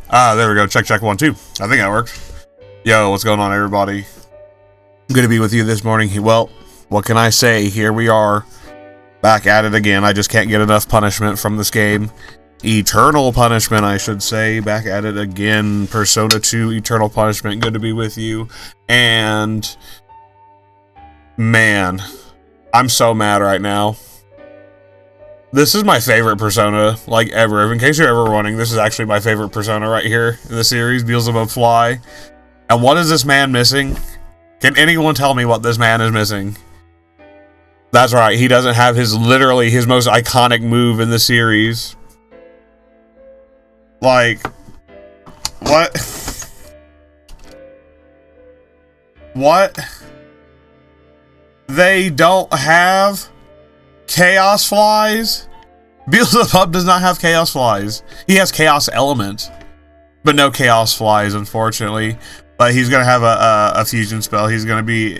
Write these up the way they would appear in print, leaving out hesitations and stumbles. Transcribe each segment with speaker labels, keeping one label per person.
Speaker 1: Ah, there we go. Check, check, 1, 2. I think that worked. Yo, what's going on, everybody? Good to be with you this morning. Well, what can I say? Here we are. Back at it again. I just can't get enough punishment from this game. Eternal punishment, I should say. Back at it again. Persona 2, Eternal Punishment. Good to be with you. And... man, I'm so mad right now. This is my favorite Persona, like, ever. In case you're ever wondering, this is actually my favorite Persona right here in the series, Beelzebub Fly. And what is this man missing? Can anyone tell me what this man is missing? That's right, he doesn't have his, literally, his most iconic move in the series. Like, what? What? They don't have Chaos Flies? Beelzebub does not have Chaos Flies. He has Chaos Element, but no Chaos Flies, unfortunately. But he's going to have a fusion spell. He's going to be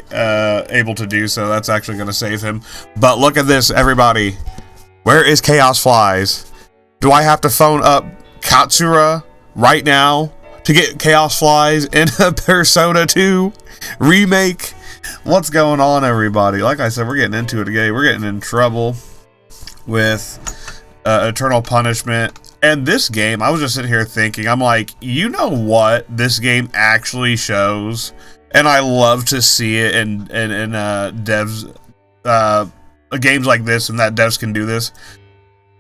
Speaker 1: able to do so. That's actually going to save him. But look at this, everybody. Where is Chaos Flies? Do I have to phone up Katsura right now to get Chaos Flies in a Persona 2 remake? What's going on, everybody? Like I said, we're getting into it again. We're getting in trouble with Eternal Punishment. And this game, I was just sitting here thinking, I'm like, you know what this game actually shows? And I love to see it in devs, games like this, and that devs can do this,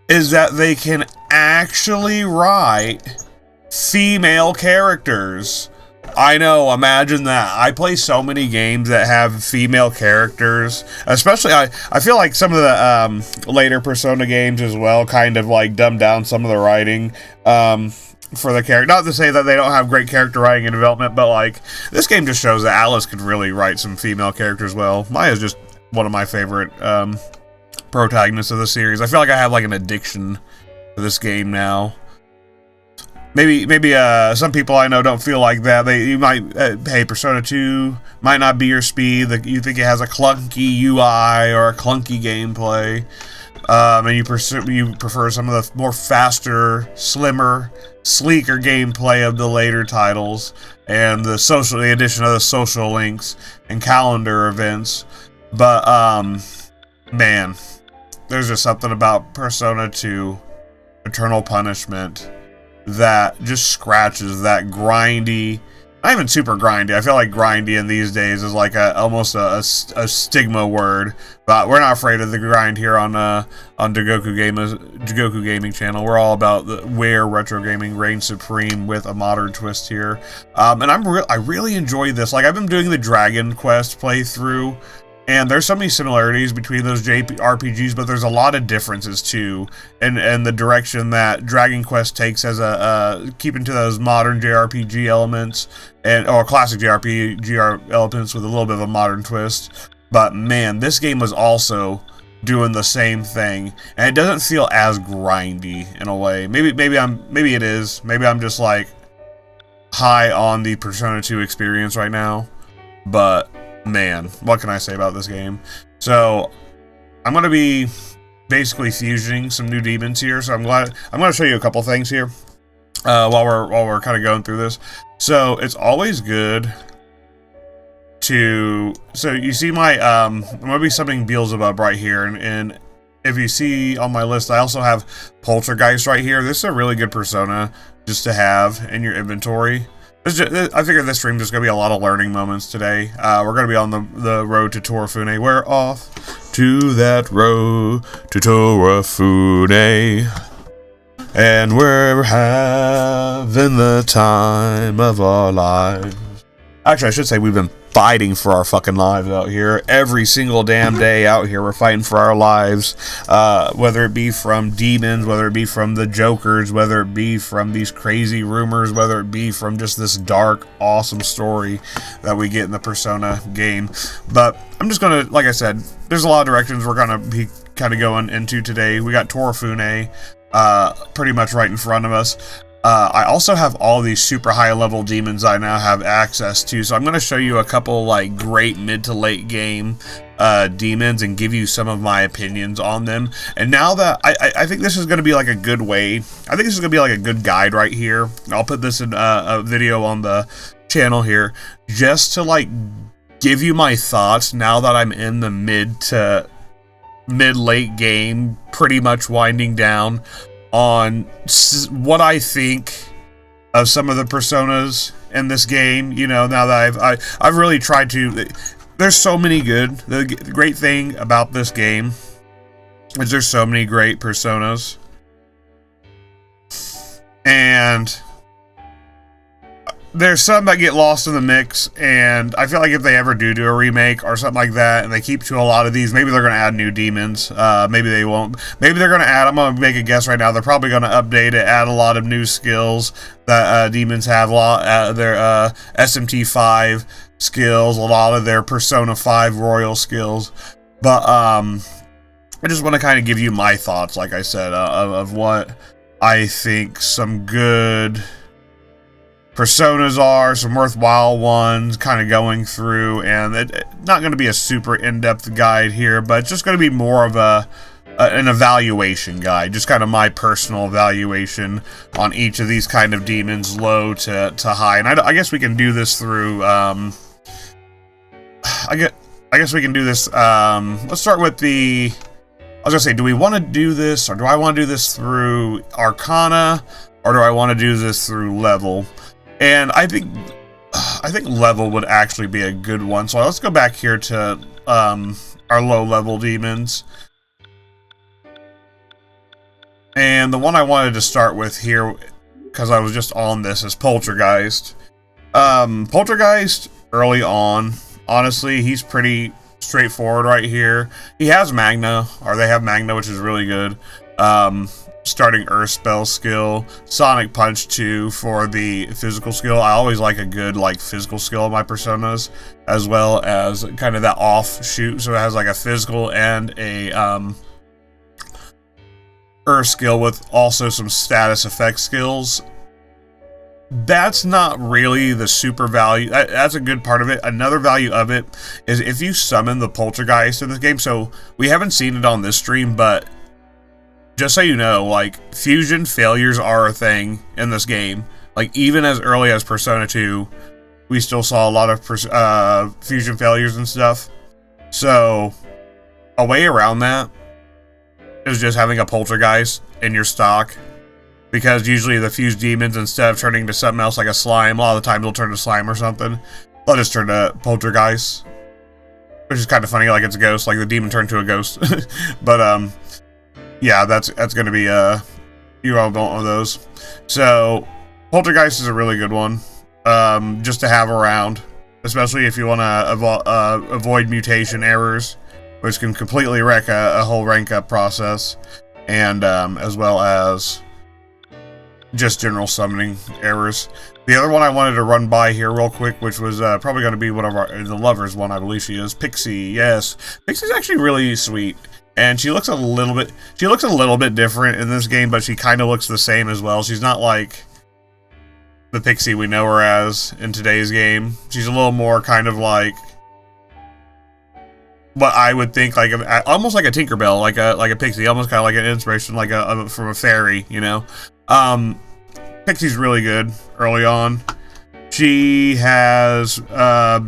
Speaker 1: is that they can actually write female characters. I know, imagine that. I play so many games that have female characters, especially I feel like some of the later Persona games as well kind of like dumb down some of the writing for the character. Not to say that they don't have great character writing and development, but like this game just shows that Atlus could really write some female characters well. Maya's just one of my favorite protagonists of the series. I feel like I have like an addiction to this game now. Maybe some people I know don't feel like that. You might, hey, Persona 2 might not be your speed. You think it has a clunky UI or a clunky gameplay, and you prefer some of the more faster, slimmer, sleeker gameplay of the later titles, and the addition of the social links and calendar events. But man, there's just something about Persona 2 Eternal Punishment that just scratches that grindy, not even super grindy. I feel like grindy in these days is like almost a stigma word, but we're not afraid of the grind here on Jigoku Gaming channel. We're all about where retro gaming reigns supreme with a modern twist here. And I really enjoy this. Like, I've been doing the Dragon Quest playthrough, and there's so many similarities between those JRPGs, but there's a lot of differences too, and the direction that Dragon Quest takes as keeping to those modern JRPG elements or classic JRPG elements with a little bit of a modern twist. But man, this game was also doing the same thing, and it doesn't feel as grindy in a way. Maybe it is. Maybe I'm just like high on the Persona 2 experience right now, but man, what can I say about this game? So I'm going to be basically fusioning some new demons here, so I'm going to show you a couple things here while we're kind of going through this. So it's always good to, so you see my I'm going to be summoning Beelzebub right here, and if you see on my list, I also have Poltergeist right here. This is a really good persona just to have in your inventory. I figured this stream is going to be a lot of learning moments today. We're going to be on the road to Torafune. We're off to that road to Torafune, and we're having the time of our lives. Actually, I should say we've been fighting for our fucking lives out here. Every single damn day out here, we're fighting for our lives. Whether it be from demons, whether it be from the jokers, whether it be from these crazy rumors, whether it be from just this dark, awesome story that we get in the Persona game. But I'm just gonna, like I said, there's a lot of directions we're gonna be kind of going into today. We got Torafune pretty much right in front of us. I also have all these super high level demons I now have access to, so I'm going to show you a couple like great mid to late game demons and give you some of my opinions on them. And now that I think this is going to be like a good way, I think this is going to be like a good guide right here. I'll put this in a video on the channel here just to like give you my thoughts now that I'm in the mid to mid-late game, pretty much winding down, on what I think of some of the personas in this game. You know, now that I've really tried to, there's so many good. The great thing about this game is there's so many great personas, and there's some that get lost in the mix, and I feel like if they ever do a remake or something like that, and they keep to a lot of these, maybe they're going to add new demons. Maybe they won't. Maybe they're going to add, I'm going to make a guess right now, they're probably going to update it, add a lot of new skills that demons have, a lot their SMT5 skills, a lot of their Persona 5 Royal skills. But I just want to kind of give you my thoughts, like I said, of what I think some good personas are, some worthwhile ones, kind of going through, and not going to be a super in-depth guide here, but it's just going to be more of an evaluation guide, just kind of my personal evaluation on each of these kind of demons, low to high. And I guess we can do this through, I guess we can do this, let's start with the, I was going to say, do we want to do this, or do I want to do this through Arcana, or do I want to do this through level? And I think level would actually be a good one. So let's go back here to our low level demons. And the one I wanted to start with here, because I was just on this, is Poltergeist. Poltergeist, early on, honestly, he's pretty straightforward right here. He has Magna, or they have Magna, which is really good. Starting Earth spell skill, Sonic Punch 2 for the physical skill. I always like a good physical skill in my personas, as well as kind of that offshoot, so it has like a physical and a Earth skill with also some status effect skills. That's not really the super value. That's a good part of it. Another value of it is if you summon the Poltergeist in this game. So we haven't seen it on this stream, but just so you know, like, fusion failures are a thing in this game. Like, even as early as Persona 2, we still saw a lot of fusion failures and stuff. So, a way around that is just having a Poltergeist in your stock. Because usually the fused demons, instead of turning to something else like a slime, a lot of the time they'll turn to slime or something. They'll just turn to Poltergeist. Which is kind of funny, like it's a ghost, like the demon turned to a ghost. But, yeah, that's going to be, you all don't know those. So, Poltergeist is a really good one, just to have around, especially if you want to avoid mutation errors, which can completely wreck a whole rank up process, and as well as just general summoning errors. The other one I wanted to run by here real quick, which was probably going to be one of the lovers one, I believe she is, Pixie. Yes, Pixie's actually really sweet. And she looks a little bit different in this game, but she kind of looks the same as well. She's not like the Pixie we know her as in today's game. She's a little more kind of like what I would think, like almost like a Tinkerbell, like a Pixie, almost kind of like an inspiration, like from a fairy, you know. Pixie's really good early on. She has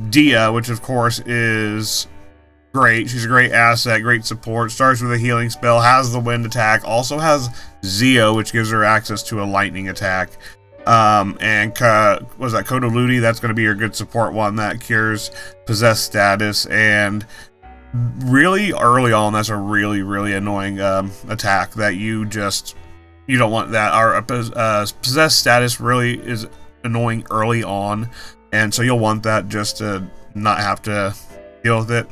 Speaker 1: Dia, which of course is great. She's a great asset, great support. Starts with a healing spell, has the wind attack, also has Zeo, which gives her access to a lightning attack. And was that Kodoludi? That's going to be your good support one that cures possessed status. And really early on, that's a really annoying attack that you don't want. That our possessed status really is annoying early on, and so you'll want that just to not have to deal with it.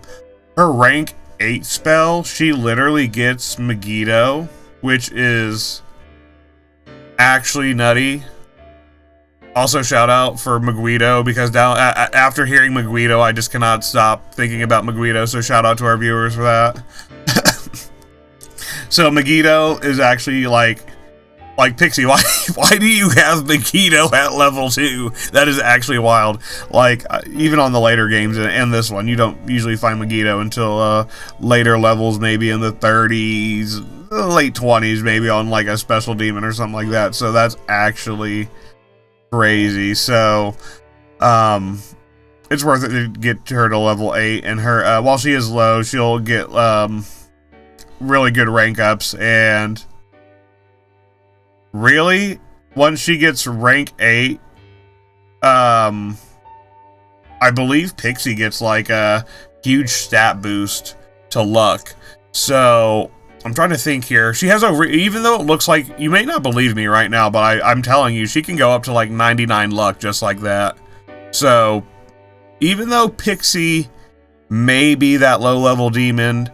Speaker 1: Her rank 8 spell, she literally gets Megiddo, which is actually nutty. Also, shout out for Megiddo, because now after hearing Megiddo, I just cannot stop thinking about Megiddo, so shout out to our viewers for that. So Megiddo is actually like Pixie, why do you have Megiddo at level 2? That is actually wild. Like, even on the later games and this one, you don't usually find Megiddo until later levels, maybe in the 30s, late 20s, maybe on like a special demon or something like that. So that's actually crazy. So, it's worth it to get her to level 8, and her, while she is low, she'll get, really good rank ups, and really, once she gets rank 8, I believe Pixie gets like a huge stat boost to luck. So I'm trying to think here. She has even though it looks like, you may not believe me right now, but I'm telling you, she can go up to like 99 luck just like that. So, even though Pixie may be that low-level demon,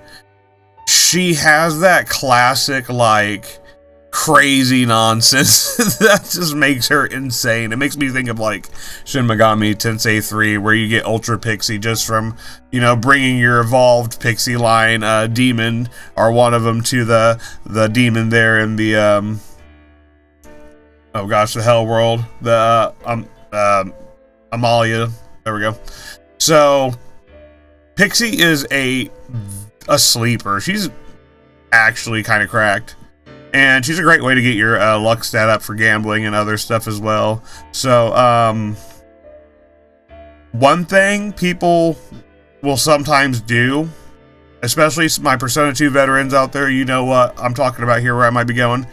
Speaker 1: she has that classic, like, crazy nonsense that just makes her insane. It makes me think of, like, Shin Megami Tensei 3, where you get Ultra Pixie just from, you know, bringing your evolved Pixie line demon, or one of them, to the demon there in the, oh gosh, the Hell World, the, Amalia. There we go. So, Pixie is a sleeper. She's actually kind of cracked. And she's a great way to get your luck stat up for gambling and other stuff as well. So, one thing people will sometimes do, especially my Persona 2 veterans out there, you know what I'm talking about here, where I might be going.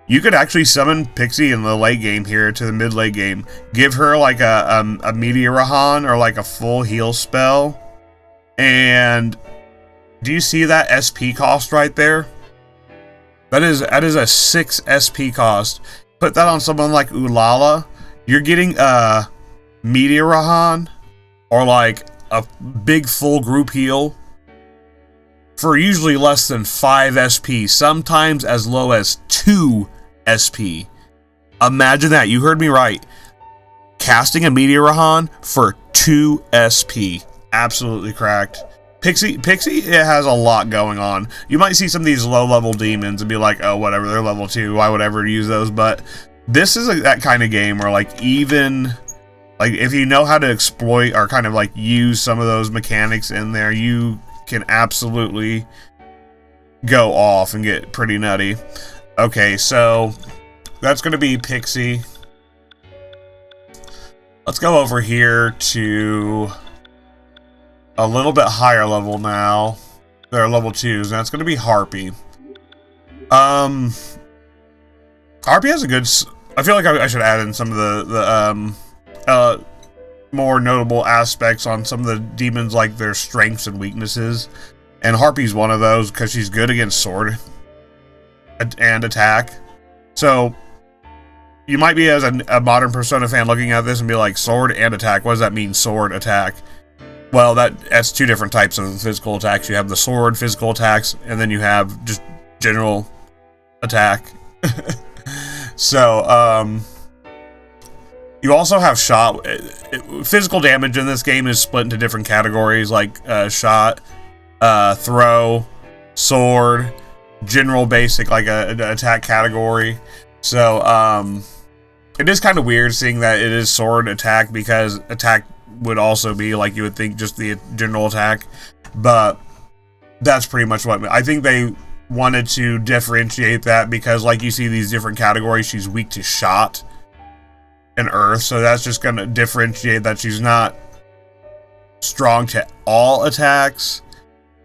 Speaker 1: You could actually summon Pixie in the late game here to the mid-late game. Give her like a Meteorahan or like a full heal spell. And do you see that SP cost right there? That is a 6 SP cost. Put that on someone like Ulala. You're getting a Meteorahan or like a big full group heal for usually less than 5 SP, sometimes as low as 2 SP. Imagine that. You heard me right. Casting a Meteorahan for 2 SP. Absolutely cracked. Pixie, it has a lot going on. You might see some of these low-level demons and be like, oh, whatever, they're level 2. Why would I ever use those? But this is that kind of game where, like, even, like, if you know how to exploit or kind of, like, use some of those mechanics in there, you can absolutely go off and get pretty nutty. Okay, so that's going to be Pixie. Let's go over here to a little bit higher level now. They're level 2s, and that's going to be Harpy. Harpy has a good... I feel like I should add in some of the more notable aspects on some of the demons, like their strengths and weaknesses. And Harpy's one of those, because she's good against sword and attack. So, you might be, as a modern Persona fan, looking at this and be like, sword and attack, what does that mean, sword, attack? Well, that's 2 different types of physical attacks. You have the sword physical attacks, and then you have just general attack. So, you also have shot. Physical damage in this game is split into different categories, like shot, throw, sword, general basic, like an attack category. So, it is kind of weird seeing that it is sword attack, because attack would also be, like you would think, just the general attack. But that's pretty much what I think they wanted to differentiate that, because like you see these different categories, she's weak to shot and earth, so that's just going to differentiate that she's not strong to all attacks.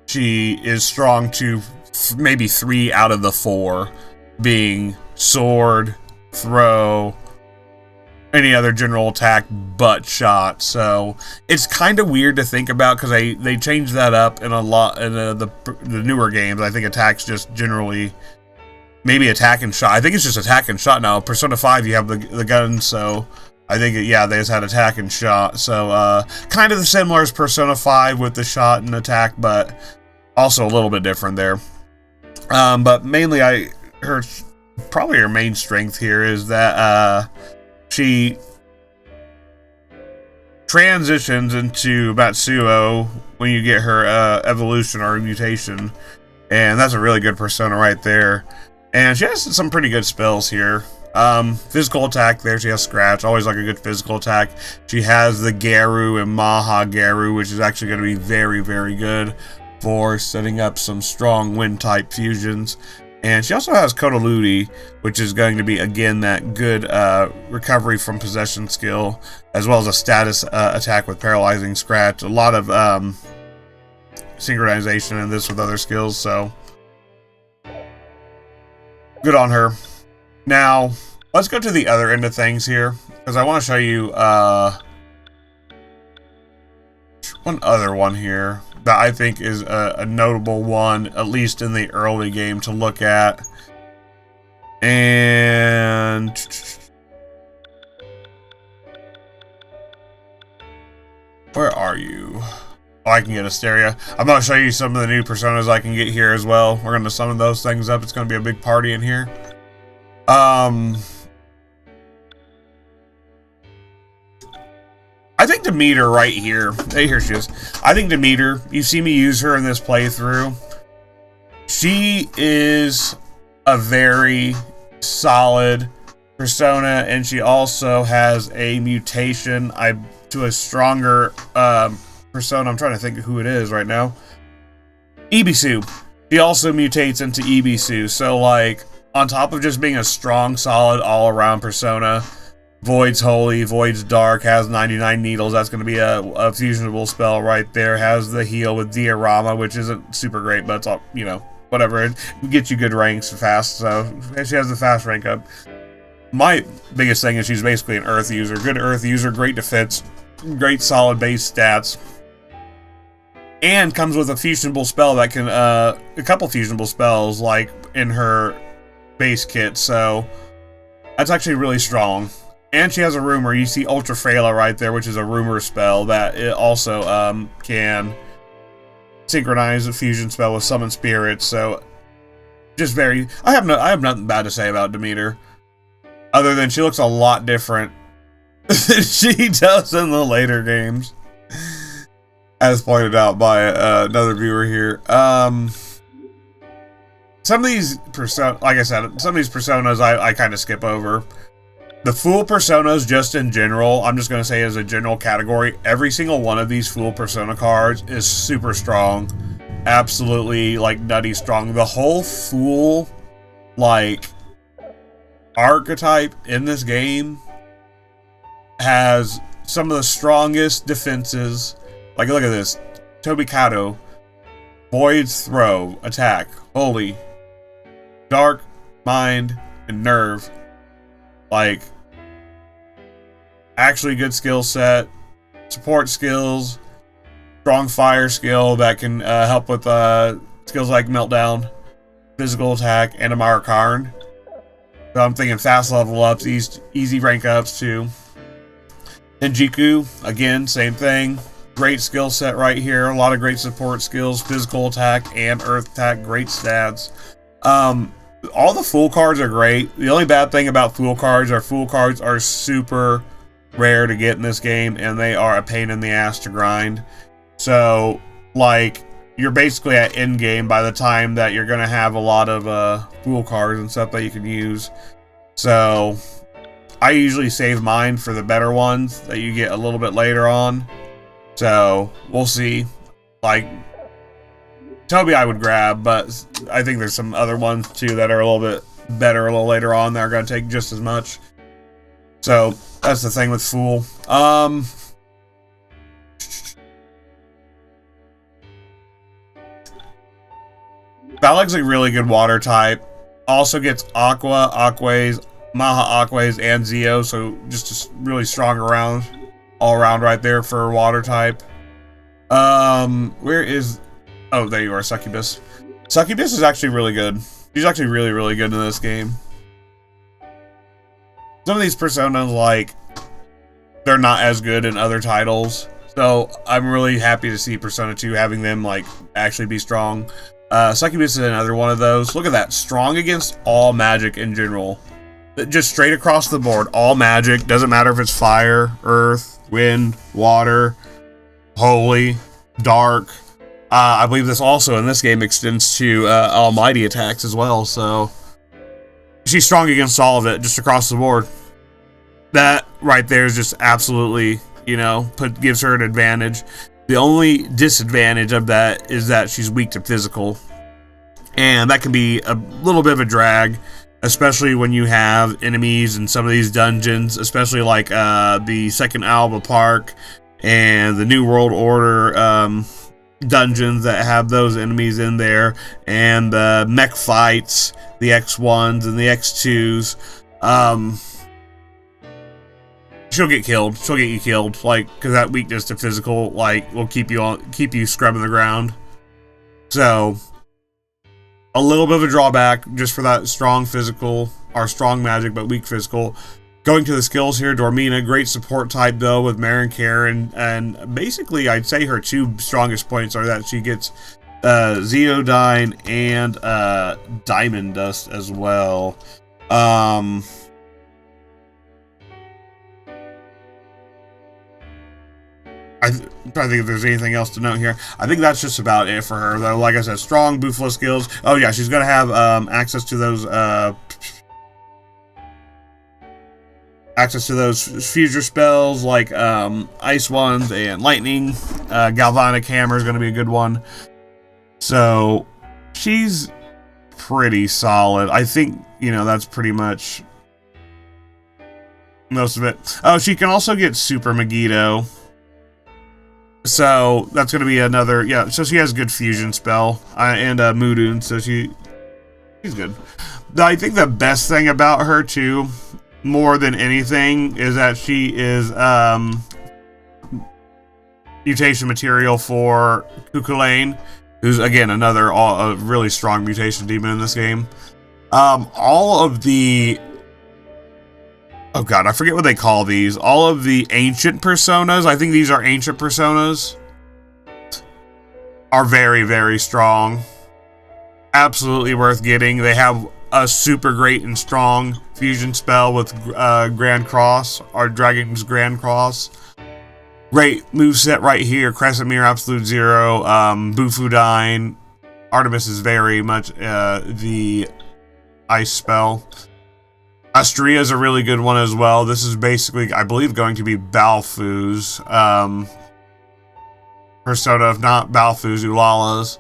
Speaker 1: She is strong to maybe 3 out of the 4, being sword, throw, any other general attack but shot. So it's kind of weird to think about, because they changed that up in a lot in the newer games. I think attack's just generally maybe attack and shot. I think it's just attack and shot now. Persona 5, you have the guns, so I think yeah, they just had attack and shot. So kind of the similar as Persona 5 with the shot and attack, but also a little bit different there. But mainly, probably her main strength here is that she transitions into Matsuo when you get her evolution or mutation, and that's a really good persona right there. And she has some pretty good spells here. Physical attack there, she has Scratch, always like a good physical attack. She has the Garu and Maha Garu, which is actually going to be very, very good for setting up some strong wind type fusions. And she also has Kodaludi, which is going to be, again, that good recovery from possession skill, as well as a status attack with Paralyzing Scratch. A lot of synchronization in this with other skills, so good on her. Now, let's go to the other end of things here, because I want to show you one other one here that I think is a notable one, at least in the early game, to look at. And where are you? Oh, I can get Asteria. I'm going to show you some of the new personas I can get here as well. We're going to summon those things up. It's going to be a big party in here. I think Demeter right here. Hey, here she is. I think Demeter, you see me use her in this playthrough. She is a very solid persona, and she also has a mutation to a stronger persona. I'm trying to think of who it is right now. Ibisu. She also mutates into Ibisu. So, like, on top of just being a strong, solid, all-around persona, Void's Holy, Void's Dark, has 99 needles. That's going to be a fusionable spell right there. Has the heal with Diorama, which isn't super great, but it's all, you know, whatever. It gets you good ranks fast, so she has the fast rank up. My biggest thing is she's basically an Earth user. Good Earth user, great defense, great solid base stats. And comes with a fusionable spell that can, a couple fusionable spells, like, in her base kit, so that's actually really strong. And she has a rumor. You see Ultra Frela right there, which is a rumor spell that it also can synchronize a fusion spell with summon spirits. So just very, I have nothing bad to say about Demeter, other than she looks a lot different than she does in the later games, as pointed out by another viewer here. Some of these like I said, some of these personas I kind of skip over. The Fool personas, just in general, I'm just going to say as a general category, every single one of these Fool persona cards is super strong. Absolutely, like, nutty strong. The whole Fool, like, archetype in this game has some of the strongest defenses. Like, look at this. Tobikato, Void's Throw, Attack, Holy, Dark, Mind, and Nerve. Like, actually good skill set, support skills, strong fire skill that can help with skills like Meltdown, physical attack, and Amara Karn. So I'm thinking fast level ups, easy rank ups too. And Jigoku, again, same thing. Great skill set right here. A lot of great support skills, physical attack and earth attack, great stats. All the Fool cards are great. The only bad thing about Fool cards are super rare to get in this game, and they are a pain in the ass to grind. So, like, you're basically at end game by the time that you're gonna have a lot of Fool cards and stuff that you can use. So, I usually save mine for the better ones that you get a little bit later on. So, we'll see. Like, Toby I would grab, but I think there's some other ones too that are a little bit better a little later on that are going to take just as much. So that's the thing with Fool. Balag's a really good water type. Also gets Aqua, Aquays, Maha Aquays, and Zeo, so just really strong all around right there for water type. Where is... Oh, there you are, Succubus. Succubus is actually really good. She's actually really, really good in this game. Some of these personas, like, they're not as good in other titles. So, I'm really happy to see Persona 2 having them, like, actually be strong. Succubus is another one of those. Look at that. Strong against all magic in general. Just straight across the board. All magic. Doesn't matter if it's fire, earth, wind, water, holy, dark. I believe this also in this game extends to almighty attacks as well, so she's strong against all of it, just across the board. That right there is just absolutely, you know, gives her an advantage. The only disadvantage of that is that she's weak to physical, and that can be a little bit of a drag, especially when you have enemies in some of these dungeons, especially like the second Alba Park and the New World Order dungeons that have those enemies in there, and the mech fights, the X1s and the X2s. she'll get killed. She'll get you killed, like, because that weakness to physical, like, will keep you scrubbing the ground. So, a little bit of a drawback just for that strong physical, or strong magic but weak physical. Going to the skills here, Dormina, great support type though with Marin Care, and basically I'd say her two strongest points are that she gets Zeodyne and Diamond Dust as well. I'm trying to think if there's anything else to note here. I think that's just about it for her, though. Like I said, strong Bufalo skills. Oh yeah, she's gonna have access to those future spells like ice ones and lightning. Galvanic Hammer is gonna be a good one. So she's pretty solid. I think, you know, that's pretty much most of it. Oh, she can also get Super Megiddo. So that's going to be another, yeah, so she has good fusion spell, and Mudun, so she's good. I think the best thing about her, too, more than anything, is that she is mutation material for Cuchulainn, who's, again, another a really strong mutation demon in this game. All of the... Oh god, I forget what they call these. All of the ancient personas, I think these are ancient personas, are very, very strong. Absolutely worth getting. They have a super great and strong fusion spell with Grand Cross, or Dragon's Grand Cross. Great moveset right here. Crescent Mirror, Absolute Zero, Bufudyne. Artemis is very much the ice spell. Astria is a really good one as well. This is basically, I believe, going to be Balfu's persona, if not Balfu's, Ulala's.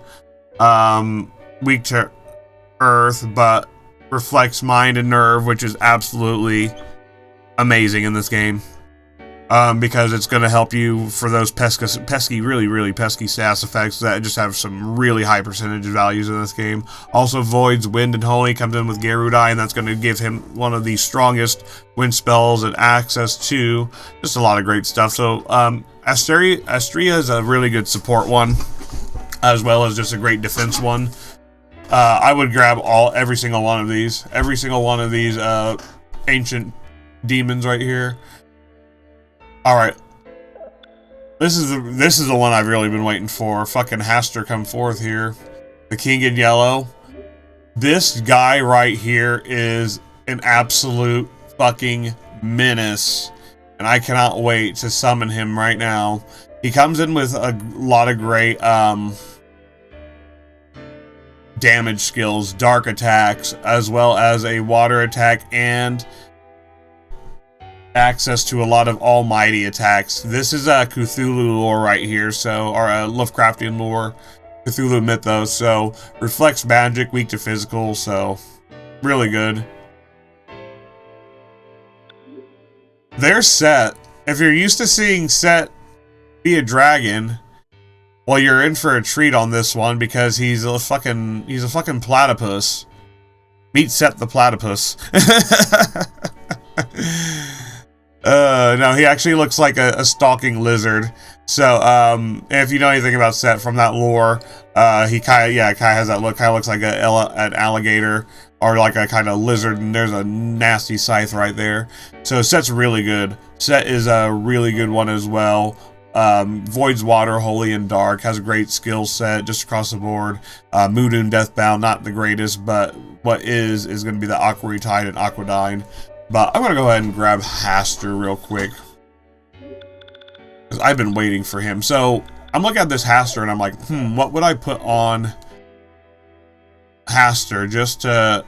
Speaker 1: Weak to Earth, but reflects Mind and Nerve, which is absolutely amazing in this game. Because it's going to help you for those pesky, really pesky status effects that just have some really high percentage values in this game. Also, Void's Wind and Holy comes in with Gerudai, and that's going to give him one of the strongest wind spells and access to just a lot of great stuff. So, Astria is a really good support one, as well as just a great defense one. I would grab every single one of these. Every single one of these ancient demons right here. Alright, this is the one I've really been waiting for. Fucking Haster come forth here. The King in Yellow. This guy right here is an absolute fucking menace. And I cannot wait to summon him right now. He comes in with a lot of great damage skills, dark attacks, as well as a water attack and access to a lot of almighty attacks. This is a Cthulhu lore right here, so, or a Lovecraftian lore, Cthulhu mythos, so reflects magic, weak to physical, so really good. Their Set, if you're used to seeing Set be a dragon, well, you're in for a treat on this one because he's a fucking platypus. Meet Set the platypus. No, he actually looks like a stalking lizard. So, if you know anything about Set from that lore, he kind of has that look. Kind of looks like an alligator or like a kind of lizard, and there's a nasty scythe right there. So Set's really good. Set is a really good one as well. Void's Water, Holy and Dark, has a great skill set just across the board. Mudun Deathbound, not the greatest, but what is going to be the Aqua Tide and Aquadyne. But I'm going to go ahead and grab Haster real quick, because I've been waiting for him. So I'm looking at this Haster and I'm like, what would I put on Haster just to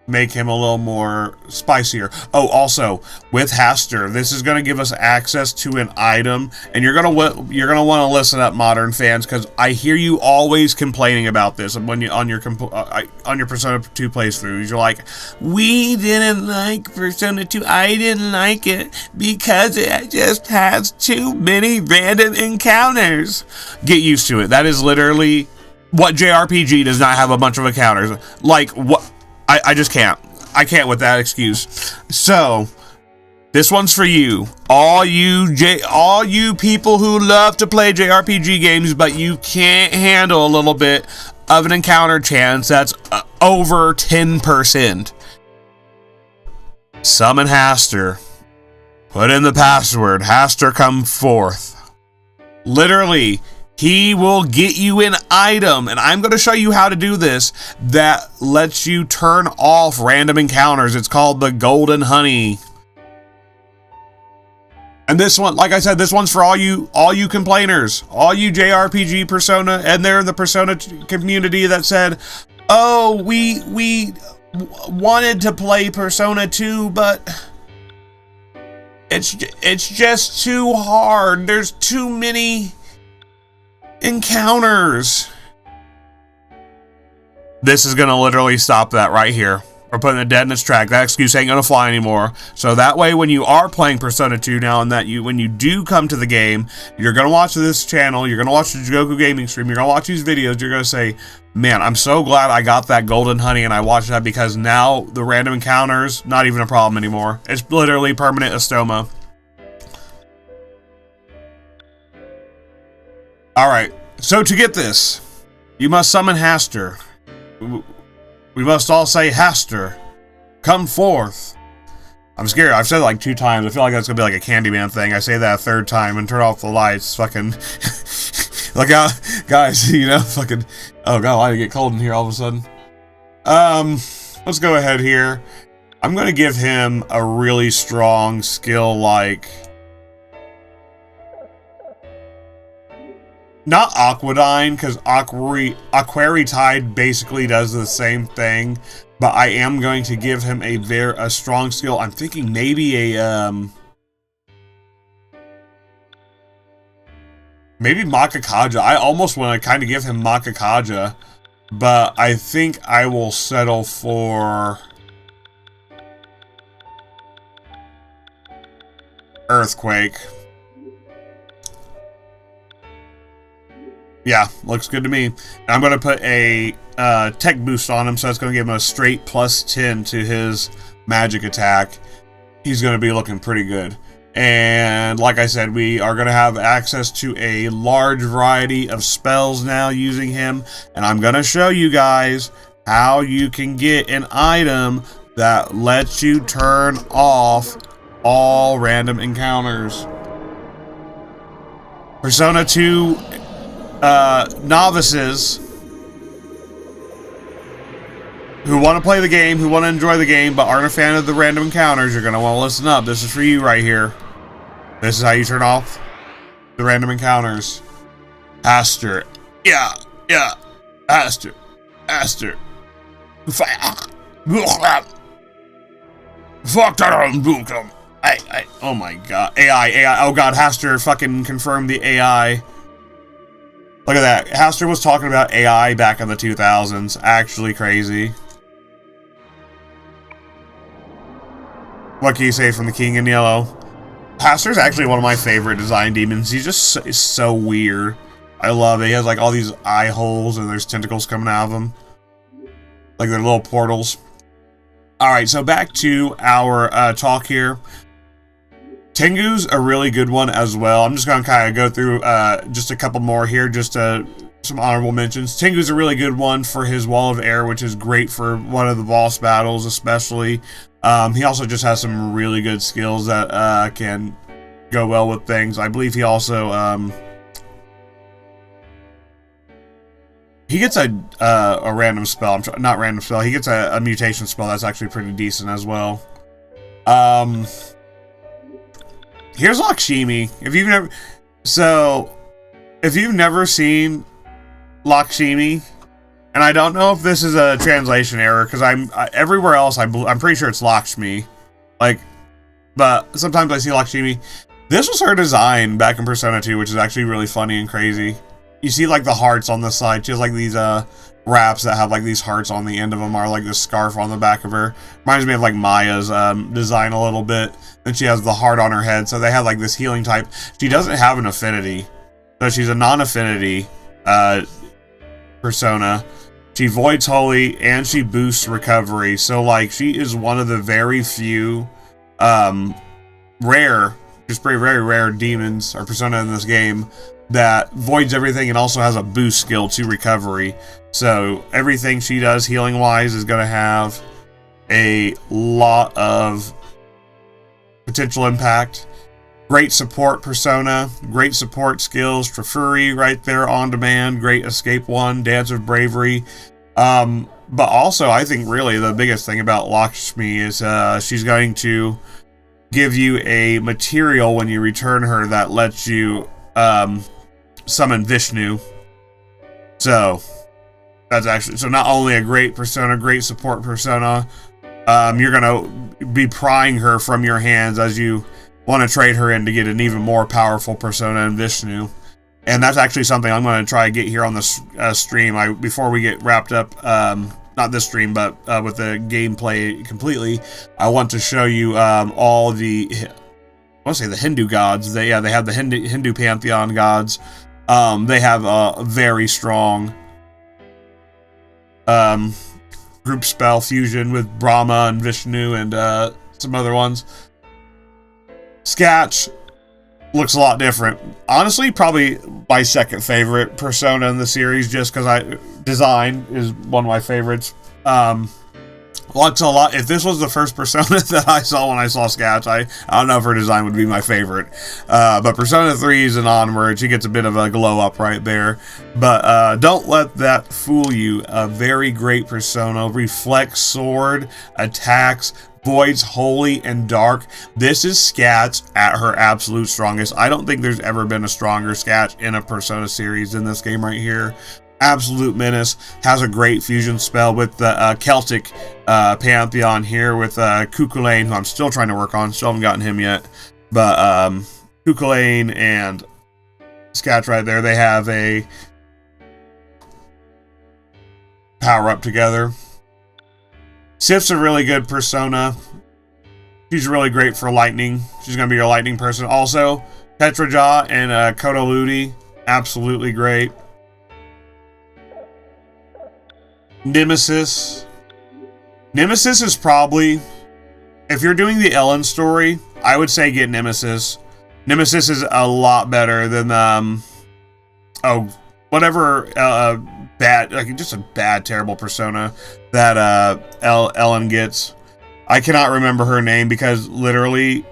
Speaker 1: make him a little more spicier? Oh, also with Haster, this is going to give us access to an item, and you're going to want to listen up, modern fans, because I hear you always complaining about this when you on your Persona 2 playthroughs. You're like, we didn't like Persona 2. I didn't like it because it just has too many random encounters. Get used to it. That is literally what JRPG does not have a bunch of encounters. Like, what? I just can't. I can't with that excuse. So, This one's for you. All you people who love to play JRPG games, but you can't handle a little bit of an encounter chance that's over 10%. Summon Haster. Put in the password. Haster come forth. Literally, he will get you an item, and I'm going to show you how to do this, that lets you turn off random encounters. It's called the Golden Honey. And this one, like I said, this one's for all you complainers, all you JRPG Persona, and they're in the Persona community that said, oh, we wanted to play Persona 2, but it's just too hard. There's too many encounters. This is gonna literally stop that right here. We're putting it dead in its track. That excuse ain't gonna fly anymore. So that way, when you are playing Persona 2 now, and when you do come to the game, you're gonna watch this channel, you're gonna watch the Jigoku gaming stream, you're gonna watch these videos, you're gonna say, man, I'm so glad I got that Golden Honey and I watched that, because now the random encounters, not even a problem anymore. It's literally permanent Estoma. Alright, so to get this, you must summon Haster. We must all say, Haster, come forth. I'm scared. I've said it like 2 times. I feel like that's going to be like a Candyman thing. I say that a 3rd time and turn off the lights. Fucking, look out, guys, you know, fucking, oh god, why did it get cold in here all of a sudden? Let's go ahead here. I'm going to give him a really strong skill like, not Aquadyne, because Aquari Tide basically does the same thing, but I am going to give him a strong skill. I'm thinking maybe maybe Makakaja. I almost want to kind of give him Makakaja, but I think I will settle for Earthquake. Yeah, looks good to me. I'm going to put a tech boost on him, so that's going to give him a straight +10 to his magic attack. He's going to be looking pretty good. And like I said, we are going to have access to a large variety of spells now using him. And I'm going to show you guys how you can get an item that lets you turn off all random encounters. Persona 2 novices who want to play the game, who want to enjoy the game, but aren't a fan of the random encounters, you're going to want to listen up. This is for you right here. This is how you turn off the random encounters. Haster. Yeah. Haster. Fuck that. Oh my god. AI. Oh god, Haster fucking confirmed the AI. Look at that. Haster was talking about AI back in the 2000s. Actually crazy. What can you say from the King in Yellow? Haster's actually one of my favorite design demons. He's just is so weird. I love it. He has like all these eye holes and there's tentacles coming out of him. Like they're little portals. Alright, so back to our talk here. Tengu's a really good one as well. I'm just going to kind of go through just a couple more here, just some honorable mentions. Tengu's a really good one for his Wall of Air, which is great for one of the boss battles especially. He also just has some really good skills that can go well with things. I believe he also he gets a random spell. Not random spell. He gets a mutation spell that's actually pretty decent as well. Here's Lakshmi. If you've never seen Lakshmi, and I don't know if this is a translation error because everywhere else I'm pretty sure it's Lakshmi, but sometimes I see Lakshmi. This was her design back in Persona 2, which is actually really funny and crazy. You see like the hearts on the side. She has like these wraps that have like these hearts on the end of them, or like this scarf on the back of her. Reminds me of like Maya's design a little bit. Then she has the heart on her head, so they have like this healing type. She doesn't have an affinity, so she's a non-affinity persona. She voids holy and she boosts recovery. So like she is one of the very few rare, just very rare demons or persona in this game that voids everything and also has a boost skill to recovery. So everything she does healing wise is going to have a lot of potential impact. Great support persona, great support skills, Trifuri right there on demand, great escape one, Dance of Bravery. But also I think really the biggest thing about Lakshmi is she's going to give you a material when you return her that lets you summon Vishnu. So that's actually, so not only a great persona, great support persona, you're gonna be prying her from your hands as you want to trade her in to get an even more powerful persona in Vishnu. And that's actually something I'm going to try to get here on this stream. Before we get wrapped up, not this stream, but with the gameplay completely, I want to show you all the, I want to say the Hindu gods. They have the Hindu pantheon gods. They have a very strong group spell fusion with Brahma and Vishnu and some other ones. Skatch looks a lot different. Honestly, probably my second favorite persona in the series, just because design is one of my favorites. Looks a lot. If this was the first persona that I saw when I saw Skatch, I don't know if her design would be my favorite. But Persona 3s and onward, she gets a bit of a glow up right there. But don't let that fool you. A very great persona. Reflects sword, attacks, voids holy and dark. This is Skatch at her absolute strongest. I don't think there's ever been a stronger Skatch in a Persona series than this game right here. Absolute menace. Has a great fusion spell with the Celtic pantheon here with Cuchulainn, who I'm still trying to work on. Still haven't gotten him yet. But Cuchulainn and Skatch right there, they have a power up together. Sif's a really good persona. She's really great for lightning. She's going to be your lightning person. Also, Petraja and Kodaludi, absolutely great. Nemesis. Nemesis is probably, if you're doing the Ellen story, I would say get Nemesis. Nemesis is a lot better than, whatever, bad, like just a bad, terrible persona that Ellen gets. I cannot remember her name because literally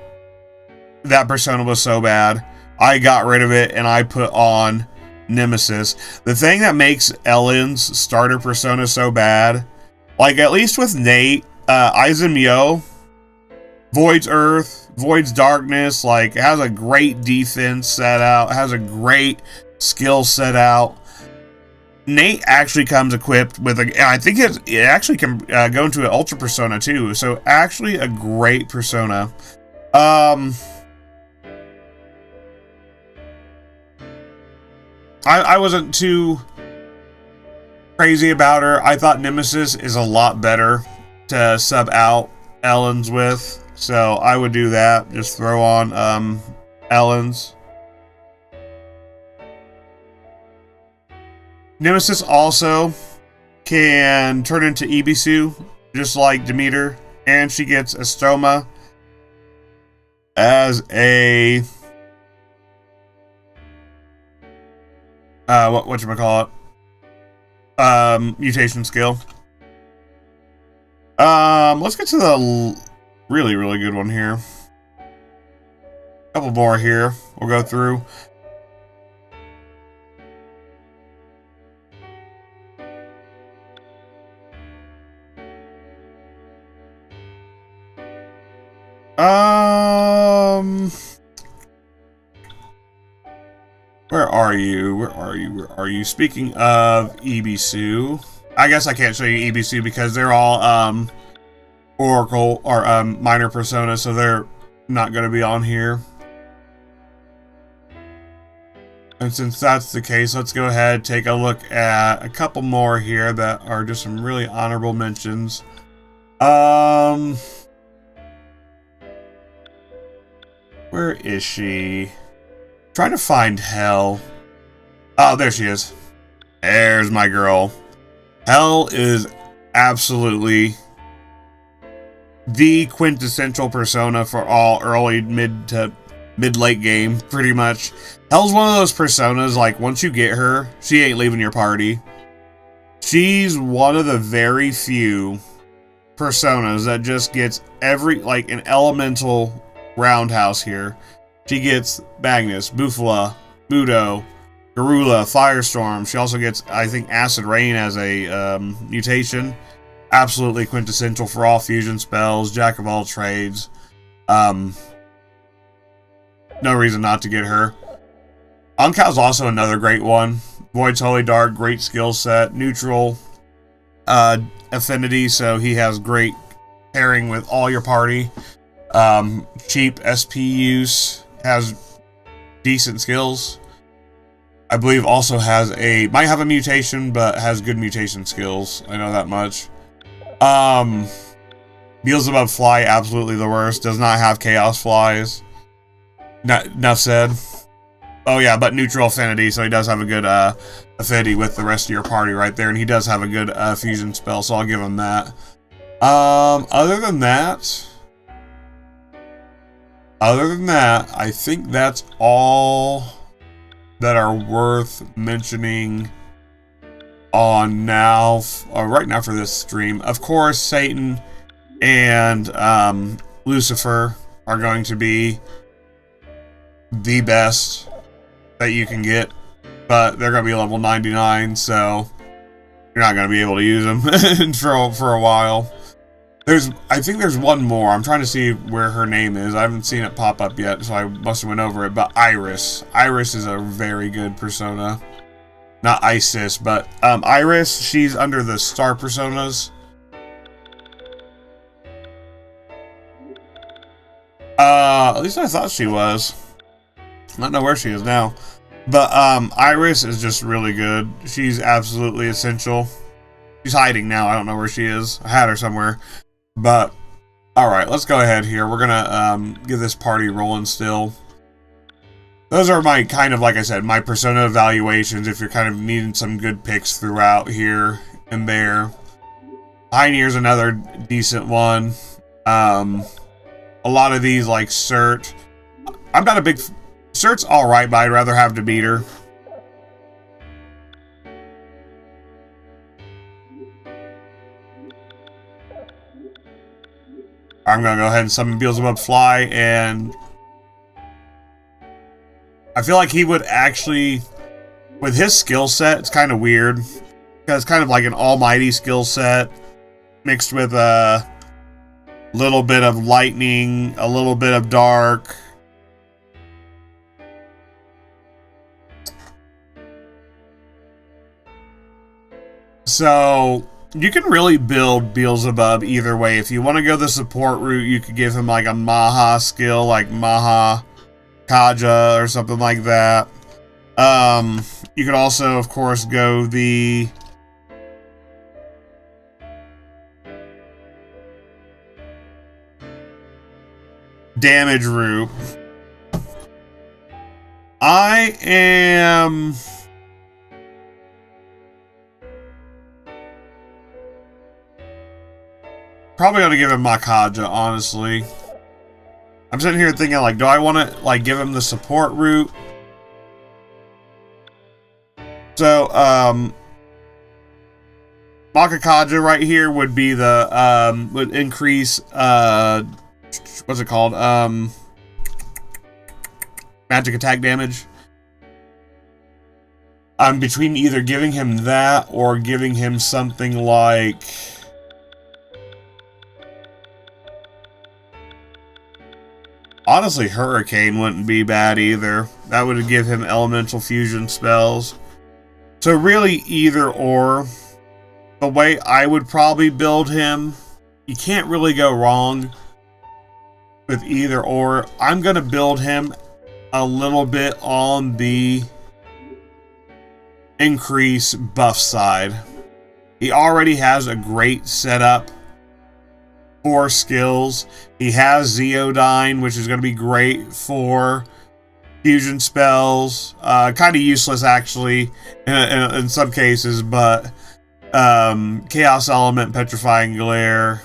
Speaker 1: that persona was so bad. I got rid of it and I put on Nemesis. The thing that makes Ellen's starter persona so bad, like at least with Nate, Izumyo voids earth, voids darkness, like has a great defense set out, has a great skill set out. Nate actually comes equipped with I think it actually can go into an ultra persona too. So actually a great persona. I wasn't too crazy about her. I thought Nemesis is a lot better to sub out Ellen's with. So I would do that. Just throw on Ellen's. Nemesis also can turn into Ibisu, just like Demeter, and she gets Estoma as a whatchamacallit, mutation skill. Let's get to the really good one here. A couple more here we'll go through. Where are you? Speaking of Ibisu, I guess I can't show you Ibisu because they're all Oracle or minor personas, so they're not going to be on here. And since that's the case, let's go ahead and take a look at a couple more here that are just some really honorable mentions. Where is she? Trying to find Hell. Oh, there she is. There's my girl. Hell is absolutely the quintessential persona for all early, mid-late game, pretty much. Hell's one of those personas, like, once you get her, she ain't leaving your party. She's one of the very few personas that just gets like, an elemental roundhouse here. She gets Magnus, Bufala, Mudo, Garula, Firestorm. She also gets, I think, Acid Rain as a mutation. Absolutely quintessential for all fusion spells, jack of all trades. No reason not to get her. Unkow's also another great one. Void's Holy Dark, great skill set. Neutral affinity, so he has great pairing with all your party. Cheap SP use, has decent skills. I believe also might have a mutation, but has good mutation skills. I know that much. Beelzebub Fly, absolutely the worst. Does not have Chaos Flies. Enough said. Oh yeah, but neutral affinity, so he does have a good affinity with the rest of your party right there, and he does have a good fusion spell, so I'll give him that. Other than that, I think that's all that are worth mentioning on now, right now for this stream. Of course, Satan and Lucifer are going to be the best that you can get, but they're going to be level 99, so you're not going to be able to use them for a while. I think there's one more. I'm trying to see where her name is. I haven't seen it pop up yet, so I must have went over it. But Iris. Iris is a very good persona. Not Isis, but Iris, she's under the star personas. At least I thought she was. I don't know where she is now. But Iris is just really good. She's absolutely essential. She's hiding now. I don't know where she is. I had her somewhere. But, alright, let's go ahead here. We're gonna get this party rolling still. Those are my, kind of, like I said, my persona evaluations if you're kind of needing some good picks throughout here and there. Pioneer's another decent one. A lot of these, like Cert. I'm not a big... Cert's alright, but I'd rather have Demeter. I'm gonna go ahead and summon Beelzebub Fly, and I feel like he would actually, with his skill set, it's kind of weird, because it's kind of like an almighty skill set, mixed with a little bit of lightning, a little bit of dark. So you can really build Beelzebub either way. If you want to go the support route, you could give him like a Maha skill, like Maha Kaja or something like that. You could also, of course, go the damage route. I am... probably gonna give him Makaja, honestly. I'm sitting here thinking, like, do I want to, like, give him the support route? So, Makakaja right here would be the, would increase, what's it called? Magic attack damage. I'm between either giving him that or giving him something like... honestly, Hurricane wouldn't be bad either. That would give him elemental fusion spells. So really, either or. The way I would probably build him, you can't really go wrong with either or. I'm going to build him a little bit on the increase buff side. He already has a great setup for skills. He has Zeodyne, which is going to be great for fusion spells. Kind of useless, actually, in some cases, but Chaos Element, Petrifying Glare.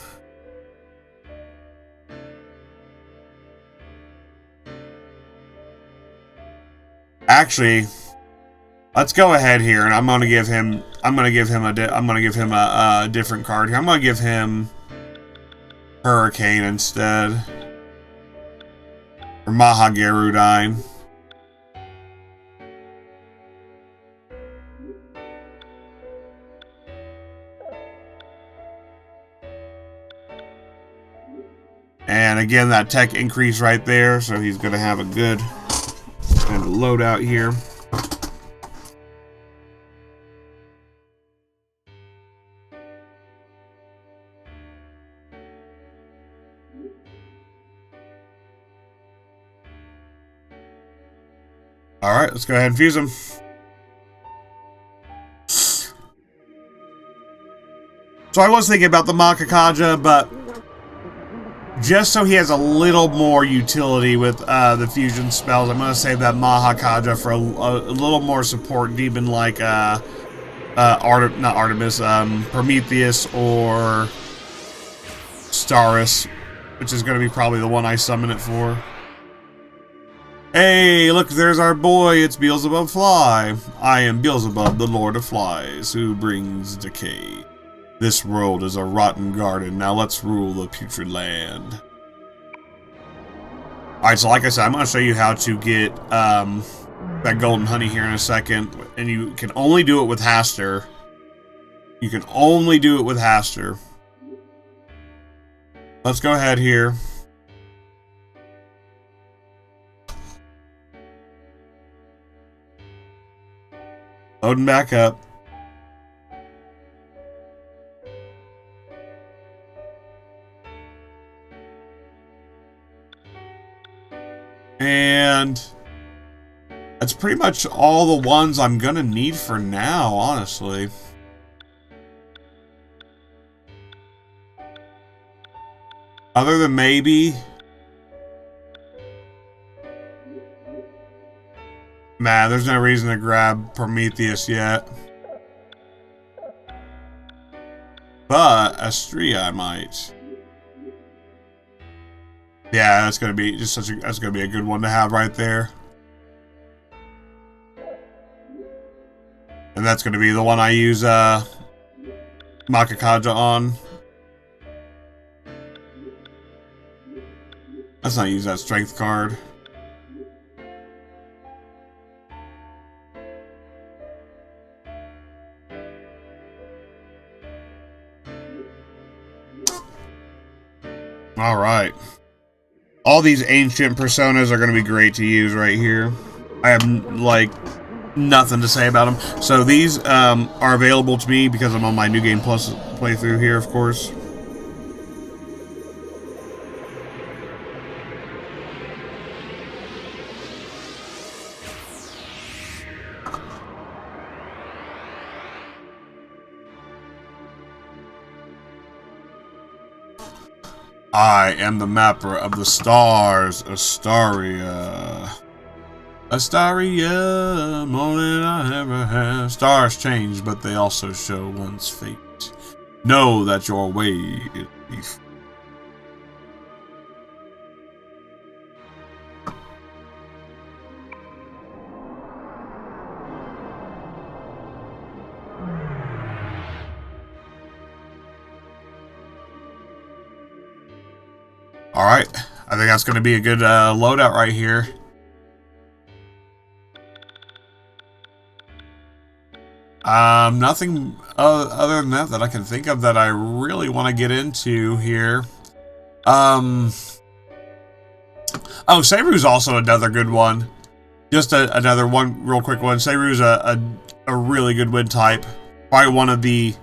Speaker 1: Actually, let's go ahead here, and I'm gonna give him a different card here. I'm gonna give him Hurricane instead, or Mahagarudine. And again, that tech increase right there, so he's going to have a good kind of loadout here. Alright, let's go ahead and fuse him. So I was thinking about the Makakaja, but just so he has a little more utility with the fusion spells, I'm going to save that Mahakaja for a little more support demon like not Artemis, Prometheus or Starus, which is going to be probably the one I summon it for. Hey, look, there's our boy, it's Beelzebub Fly. I am Beelzebub, the Lord of Flies, who brings decay. This world is a rotten garden. Now let's rule the putrid land. Alright, so like I said, I'm going to show you how to get that golden honey here in a second. And you can only do it with Haster. You can only do it with Haster. Let's go ahead here. Loading back up. And that's pretty much all the ones I'm gonna need for now, honestly. Other than maybe... Man, there's no reason to grab Prometheus yet. But Astria I might. Yeah, that's gonna be just that's gonna be a good one to have right there. And that's gonna be the one I use Makakaja on. Let's not use that strength card. Alright. All these ancient personas are going to be great to use right here. I have, like, nothing to say about them. So these are available to me because I'm on my New Game Plus playthrough here, of course. I am the mapper of the stars, Astaria. Astaria, more than I ever have. Stars change, but they also show one's fate. Know that your way is peace. Alright, I think that's going to be a good loadout right here. Nothing other than that I can think of that I really want to get into here. Oh, Seiru's also another good one. Just another one, real quick one. Seiru's a really good wind type. Probably one of the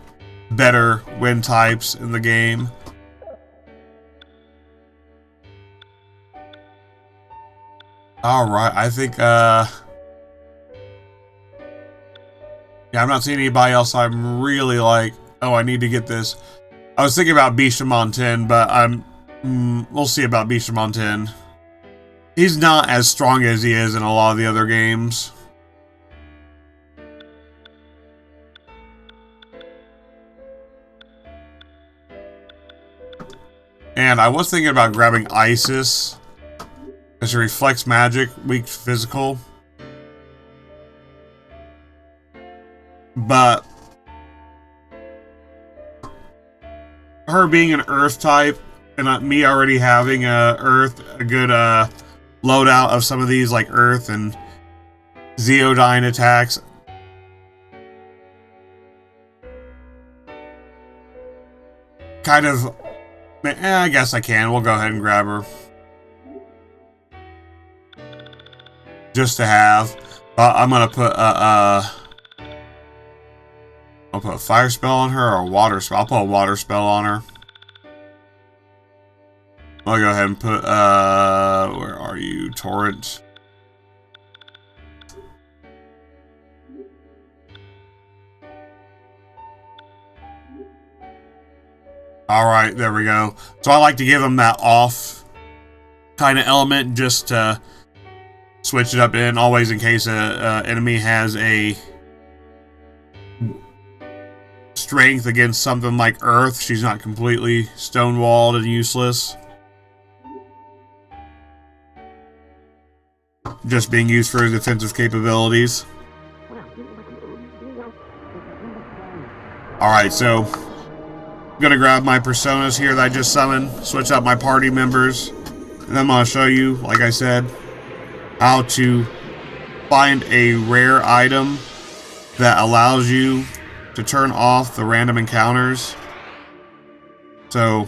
Speaker 1: better wind types in the game. Alright, I think, yeah, I'm not seeing anybody else I'm really like, oh, I need to get this. I was thinking about Bishamon 10, but we'll see about Bishamon 10. He's not as strong as he is in a lot of the other games. And I was thinking about grabbing Isis. Because it reflects magic, weak physical. but her being an Earth type, and me already having a good loadout of some of these like Earth and Zeodyne attacks. Kind of, I guess I can. We'll go ahead and grab her. Just to have. I'm gonna put I'll put a fire spell on her or a water spell. I'll put a water spell on her. I'll go ahead and put where are you, Torrent? Alright, there we go. So I like to give them that off kind of element just to switch it up in, always in case a enemy has a strength against something like Earth. She's not completely stonewalled and useless. Just being used for defensive capabilities. Alright, so I'm gonna grab my personas here that I just summoned, switch out my party members, and then I'm gonna show you, like I said, how to find a rare item that allows you to turn off the random encounters. So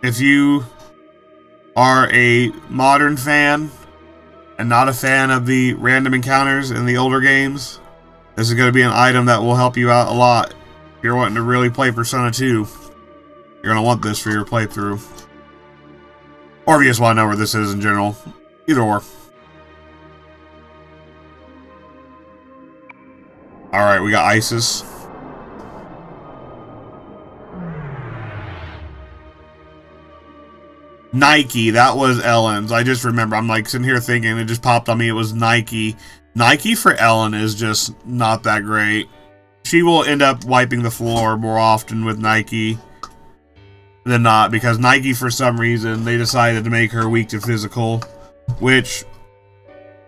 Speaker 1: if you are a modern fan and not a fan of the random encounters in the older games, this is going to be an item that will help you out a lot. If you're wanting to really play Persona 2, you're going to want this for your playthrough. Or if you just want to know where this is in general. Either or. Alright, we got Isis. Nike, that was Ellen's. I just remember, I'm like sitting here thinking, it just popped on me, it was Nike. Nike for Ellen is just not that great. She will end up wiping the floor more often with Nike than not, because Nike, for some reason, they decided to make her weak to physical, which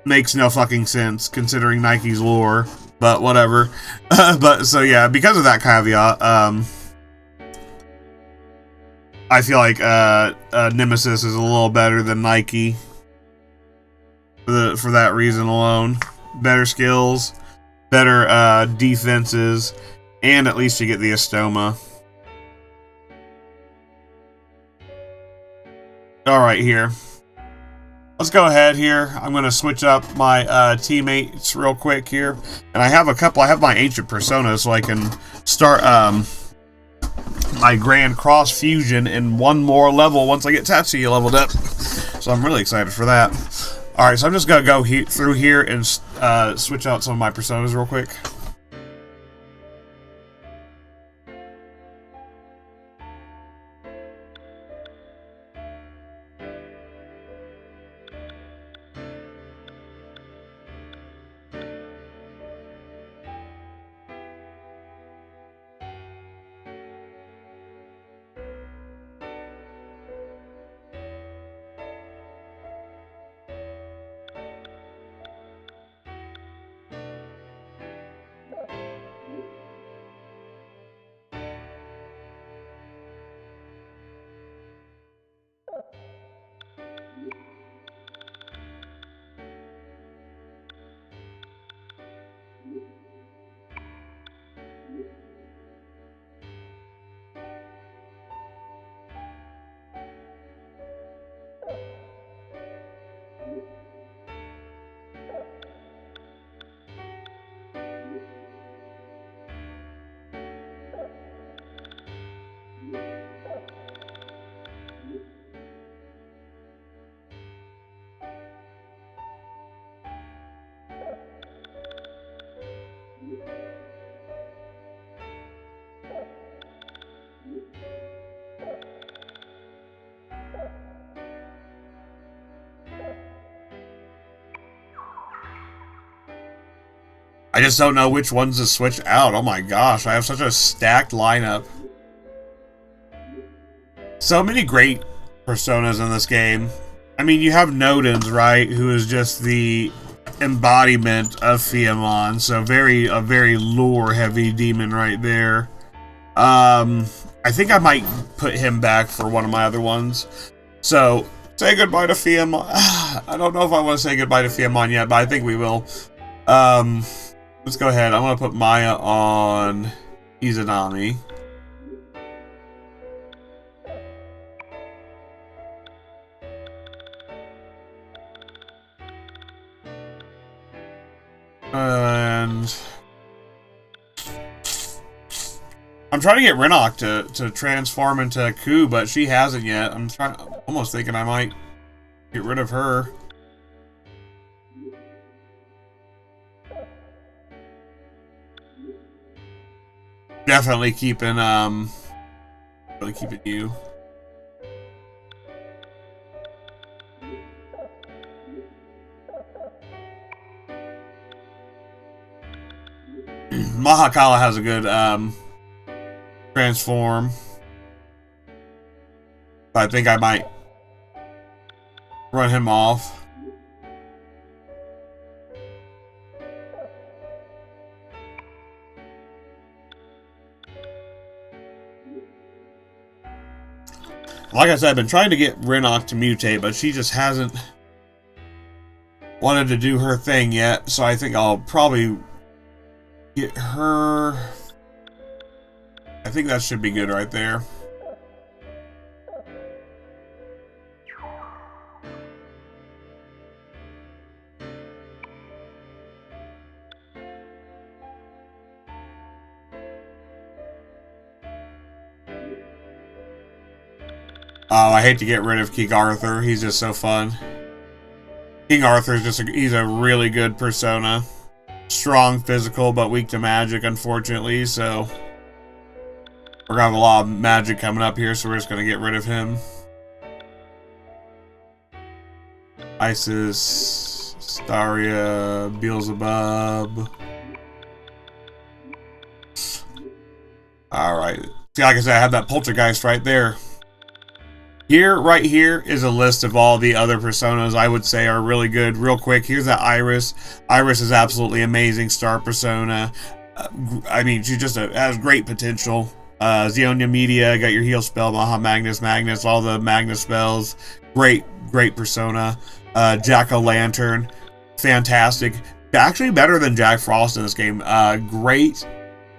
Speaker 1: makes no fucking sense considering Nike's lore, but whatever. But so yeah, because of that caveat, I feel like Nemesis is a little better than Nike for that reason alone. Better skills, better defenses, and at least you get the Estoma. Alright, here. Let's go ahead here. I'm going to switch up my teammates real quick here. And I have a couple. I have my Ancient Personas, so I can start my Grand Cross Fusion in one more level once I get Tatsuya leveled up. So I'm really excited for that. Alright, so I'm just going to go through here and switch out some of my Personas real quick. I just don't know which ones to switch out. Oh my gosh, I have such a stacked lineup. So many great personas in this game. I mean, you have Nodens, right? Who is just the embodiment of Fiamon, so a very lore heavy demon right there. I think I might put him back for one of my other ones. So say goodbye to Fiamon. I don't know if I want to say goodbye to Fiamon yet, but I think we will. Let's go ahead. I'm gonna put Maya on Izanami. And I'm trying to get Renok to transform into Ku, but she hasn't yet. I'm almost thinking I might get rid of her. Definitely keeping you. Mahakala has a good transform. But I think I might run him off. Like I said, I've been trying to get Renok to mutate, but she just hasn't wanted to do her thing yet, so I think I'll probably get her. I think that should be good right there. Oh, I hate to get rid of King Arthur. He's just so fun. King Arthur's he's a really good persona. Strong physical, but weak to magic, unfortunately, so we're gonna have a lot of magic coming up here, so we're just gonna get rid of him. Isis, Staria, Beelzebub. Alright. See, like I said, I have that Poltergeist right there. Right here is a list of all the other personas I would say are really good. Real quick, here's that Iris. Iris is absolutely amazing star persona. I mean, she just has great potential. Xeonia Media, got your heal spell, Maha Magnus, all the Magnus spells. Great persona. Jack-o'-lantern, fantastic. Actually better than Jack Frost in this game. Great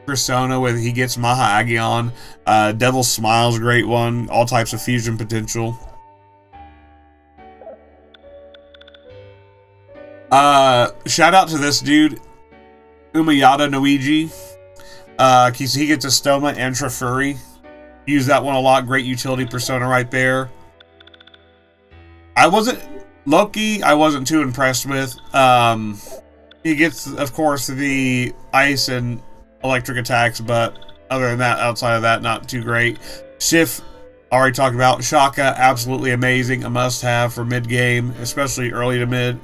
Speaker 1: persona with he gets Maha Agion. Devil Smile's a great one. All types of fusion potential. Shout out to this dude, Umayata Noiji. He gets a Stoma and Trifuri. Use that one a lot. Great utility persona right there. Loki, I wasn't too impressed with. He gets, of course, the ice and electric attacks, but other than that, outside of that, not too great. Sif, already talked about. Shaka, absolutely amazing. A must-have for mid-game, especially early to mid.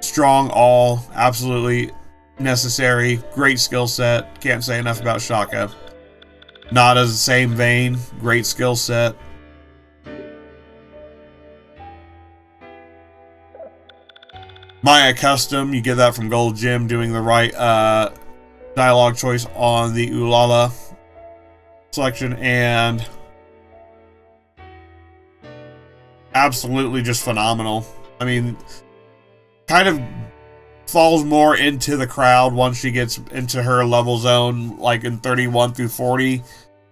Speaker 1: Strong all, absolutely necessary. Great skill set. Can't say enough about Shaka. Not as the same vein. Great skill set. Maya Custom, you get that from Gold Gym, doing the right dialogue choice on the Ulala selection, and absolutely just phenomenal. I mean, kind of falls more into the crowd once she gets into her level zone, like in 31 through 40,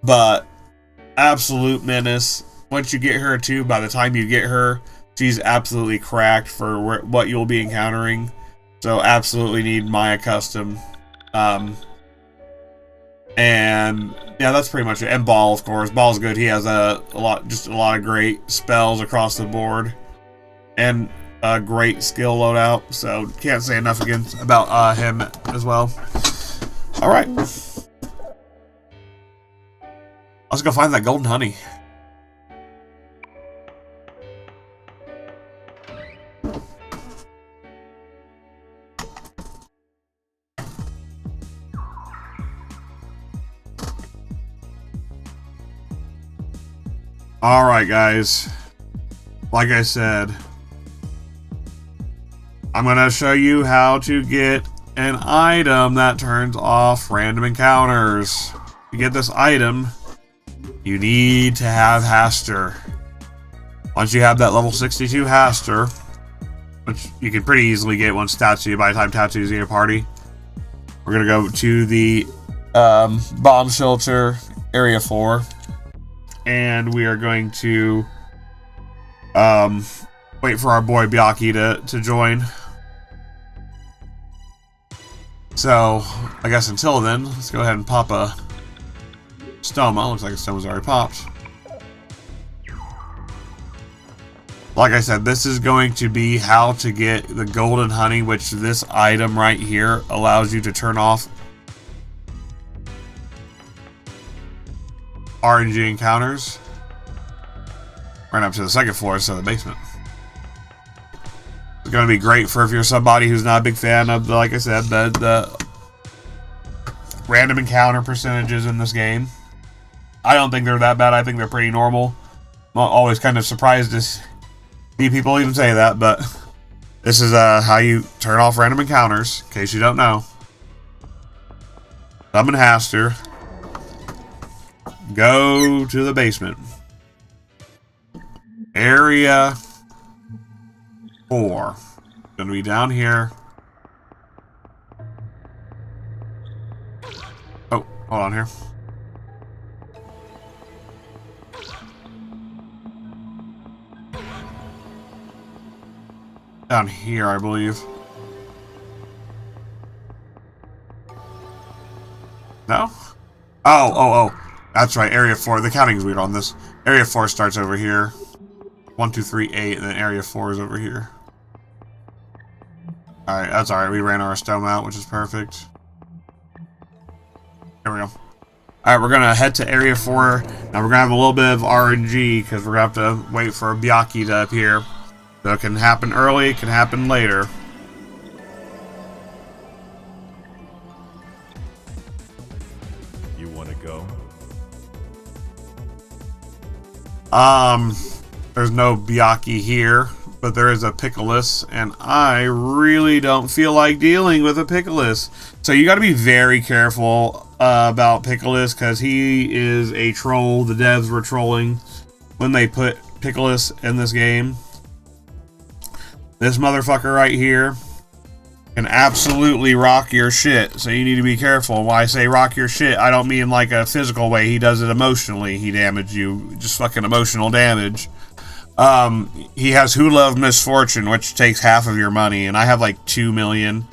Speaker 1: but absolute menace. Once you get her too, by the time you get her, she's absolutely cracked for what you'll be encountering. So absolutely need Maya Custom. And yeah, that's pretty much it. And Ball, of course. Ball's good. He has a lot of great spells across the board, and a great skill loadout. So can't say enough again about him as well. All right, let's go find that golden honey. Alright guys, like I said, I'm going to show you how to get an item that turns off random encounters. To get this item, you need to have Haster. Once you have that level 62 Haster, which you can pretty easily get once Tatsuya, by the time Tatsuya's in your party, we're going to go to the bomb shelter, area 4, and we are going to wait for our boy Byaki to join. So, I guess until then, let's go ahead and pop a Stoma. Looks like a Stoma's already popped. Like I said, this is going to be how to get the golden honey, which this item right here allows you to turn off RNG encounters. Right up to the second floor instead of the basement. It's going to be great for if you're somebody who's not a big fan of, like I said, the random encounter percentages in this game. I don't think they're that bad. I think they're pretty normal. I'm always kind of surprised to see people even say that, but this is how you turn off random encounters, in case you don't know. Summon Haster. Go to the basement. Area 4. Gonna be down here. Oh, hold on here. Down here, I believe. No? Oh. That's right, Area 4. The counting is weird on this. Area 4 starts over here. 1, 2, 3, 8, and then Area 4 is over here. Alright, that's alright. We ran our Stoma out, which is perfect. There we go. Alright, we're gonna head to Area 4. Now we're gonna have a little bit of RNG, because we're gonna have to wait for Byaki to appear. So it can happen early, it can happen later.
Speaker 2: You wanna go?
Speaker 1: There's no Byaki here, but there is a Pickles, and I really don't feel like dealing with a Pickles. So you gotta be very careful about Pickles, because he is a troll. The devs were trolling when they put Pickles in this game. This motherfucker right here can absolutely rock your shit, so you need to be careful. When I say rock your shit, I don't mean like a physical way. He does it emotionally. He damages you, just fucking emotional damage. He has Hula of Misfortune, which takes half of your money, and I have like 2 million.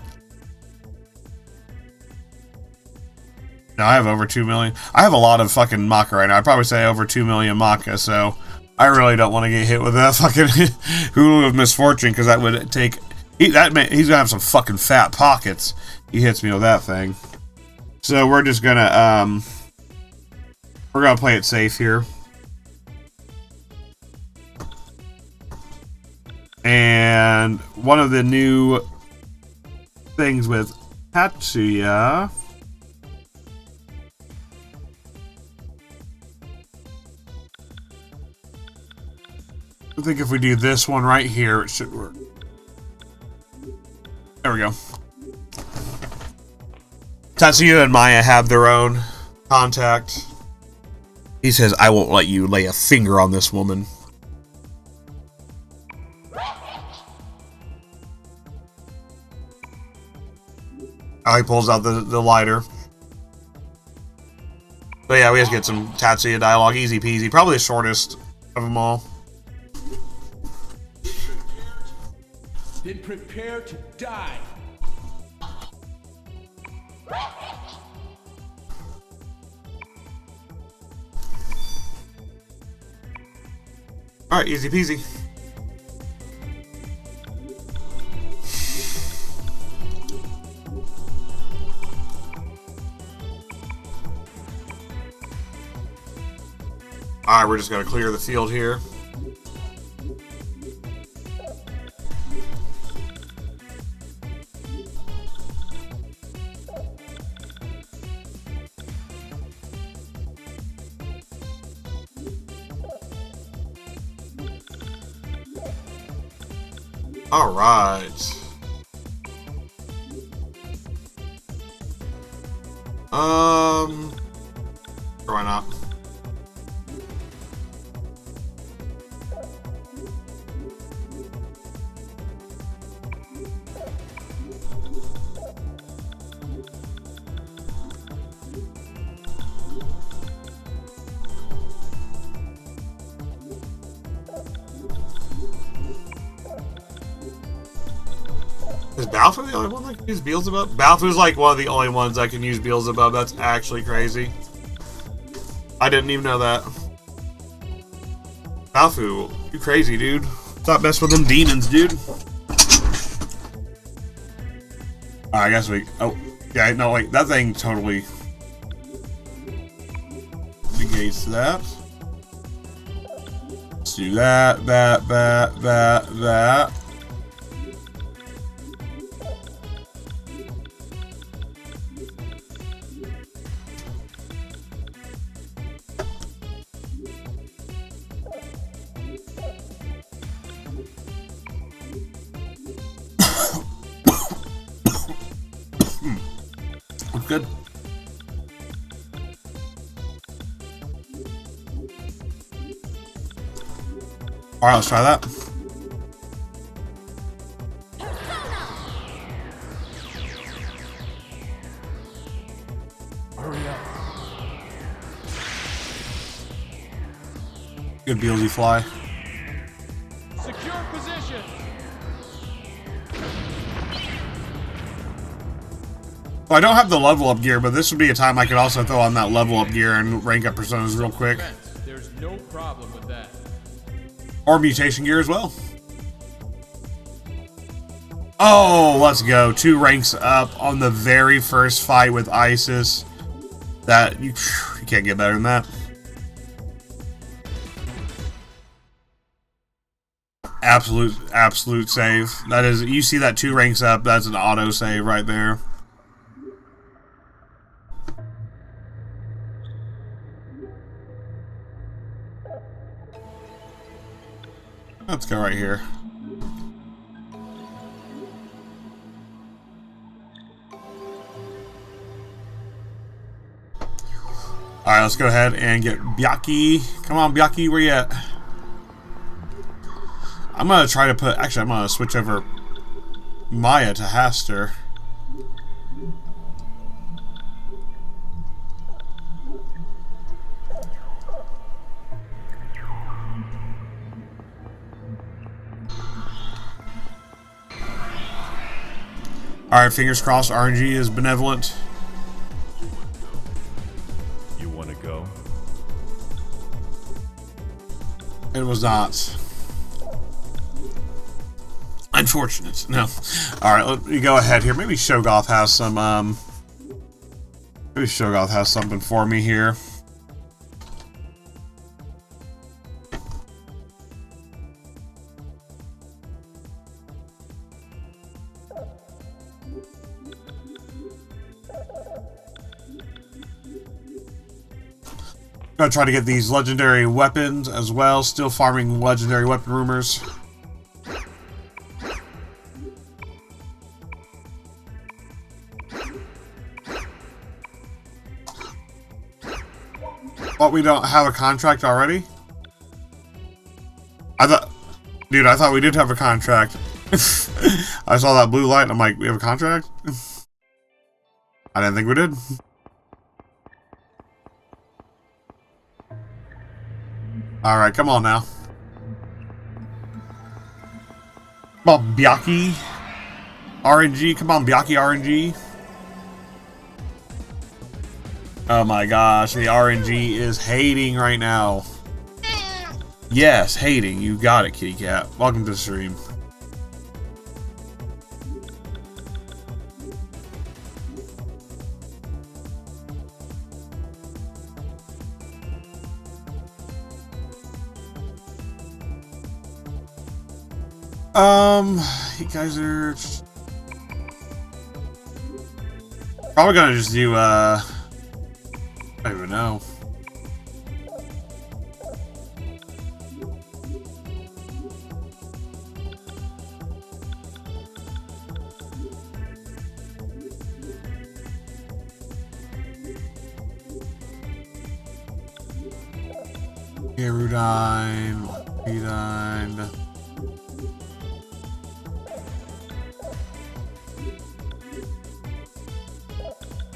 Speaker 1: No, I have over 2 million. I have a lot of fucking Maca right now. I'd probably say over 2 million Maca, so I really don't want to get hit with that fucking Hulu of Misfortune, because that would take... he's gonna have some fucking fat pockets. He hits me with that thing. So we're just gonna, we're gonna play it safe here. And one of the new things with Tatsuya... I think if we do this one right here, it should work. There we go. Tatsuya and Maya have their own contact. He says, I won't let you lay a finger on this woman. Oh, he pulls out the lighter. So yeah, we just get some Tatsuya dialogue. Easy peasy. Probably the shortest of them all.
Speaker 3: Then prepare to die.
Speaker 1: Alright, easy peasy. Alright, we're just gonna clear the field here. Alright. Why not? Is Balfour the only one that can use Beelzebub? Balfour's like one of the only ones that can use Beelzebub. That's actually crazy. I didn't even know that. Balfour, you crazy, dude. Stop messing with them demons, dude. Alright, I guess we... Oh, yeah, no, wait. That thing totally negates that. Let's do that, that. Good. Alright, let's try that.
Speaker 2: Hurry up.
Speaker 1: Good Beelzy fly.
Speaker 3: Secure position.
Speaker 1: Well, I don't have the level up gear, but this would be a time I could also throw on that level up gear and rank up personas real quick.
Speaker 3: There's no problem with that.
Speaker 1: Or mutation gear as well. Oh, let's go. 2 ranks up on the very first fight with Isis. That you can't get better than that. Absolute save. That is, you see that 2 ranks up, that's an auto save right there. Let's go right here. Alright, let's go ahead and get Byaki. Come on, Byaki, where you at? I'm gonna try to put... Actually, I'm gonna switch over Maya to Haster. Alright, fingers crossed RNG is benevolent.
Speaker 2: You want to go?
Speaker 1: It was not. Unfortunate. No. Alright, let me go ahead here. Maybe Shogoth has some, maybe Shogoth has something for me here. Gonna try to get these legendary weapons as well. Still farming legendary weapon rumors. But we don't have a contract already? Dude, I thought we did have a contract. I saw that blue light and I'm like, we have a contract? I didn't think we did. Alright, come on now. Come on, Byaki. RNG, come on, Byaki RNG. Oh my gosh, the RNG is hating right now. Yes, hating. You got it, kitty cat. Welcome to the stream. You guys are probably gonna just do, I don't even know. Aerodyne, Aerodyne.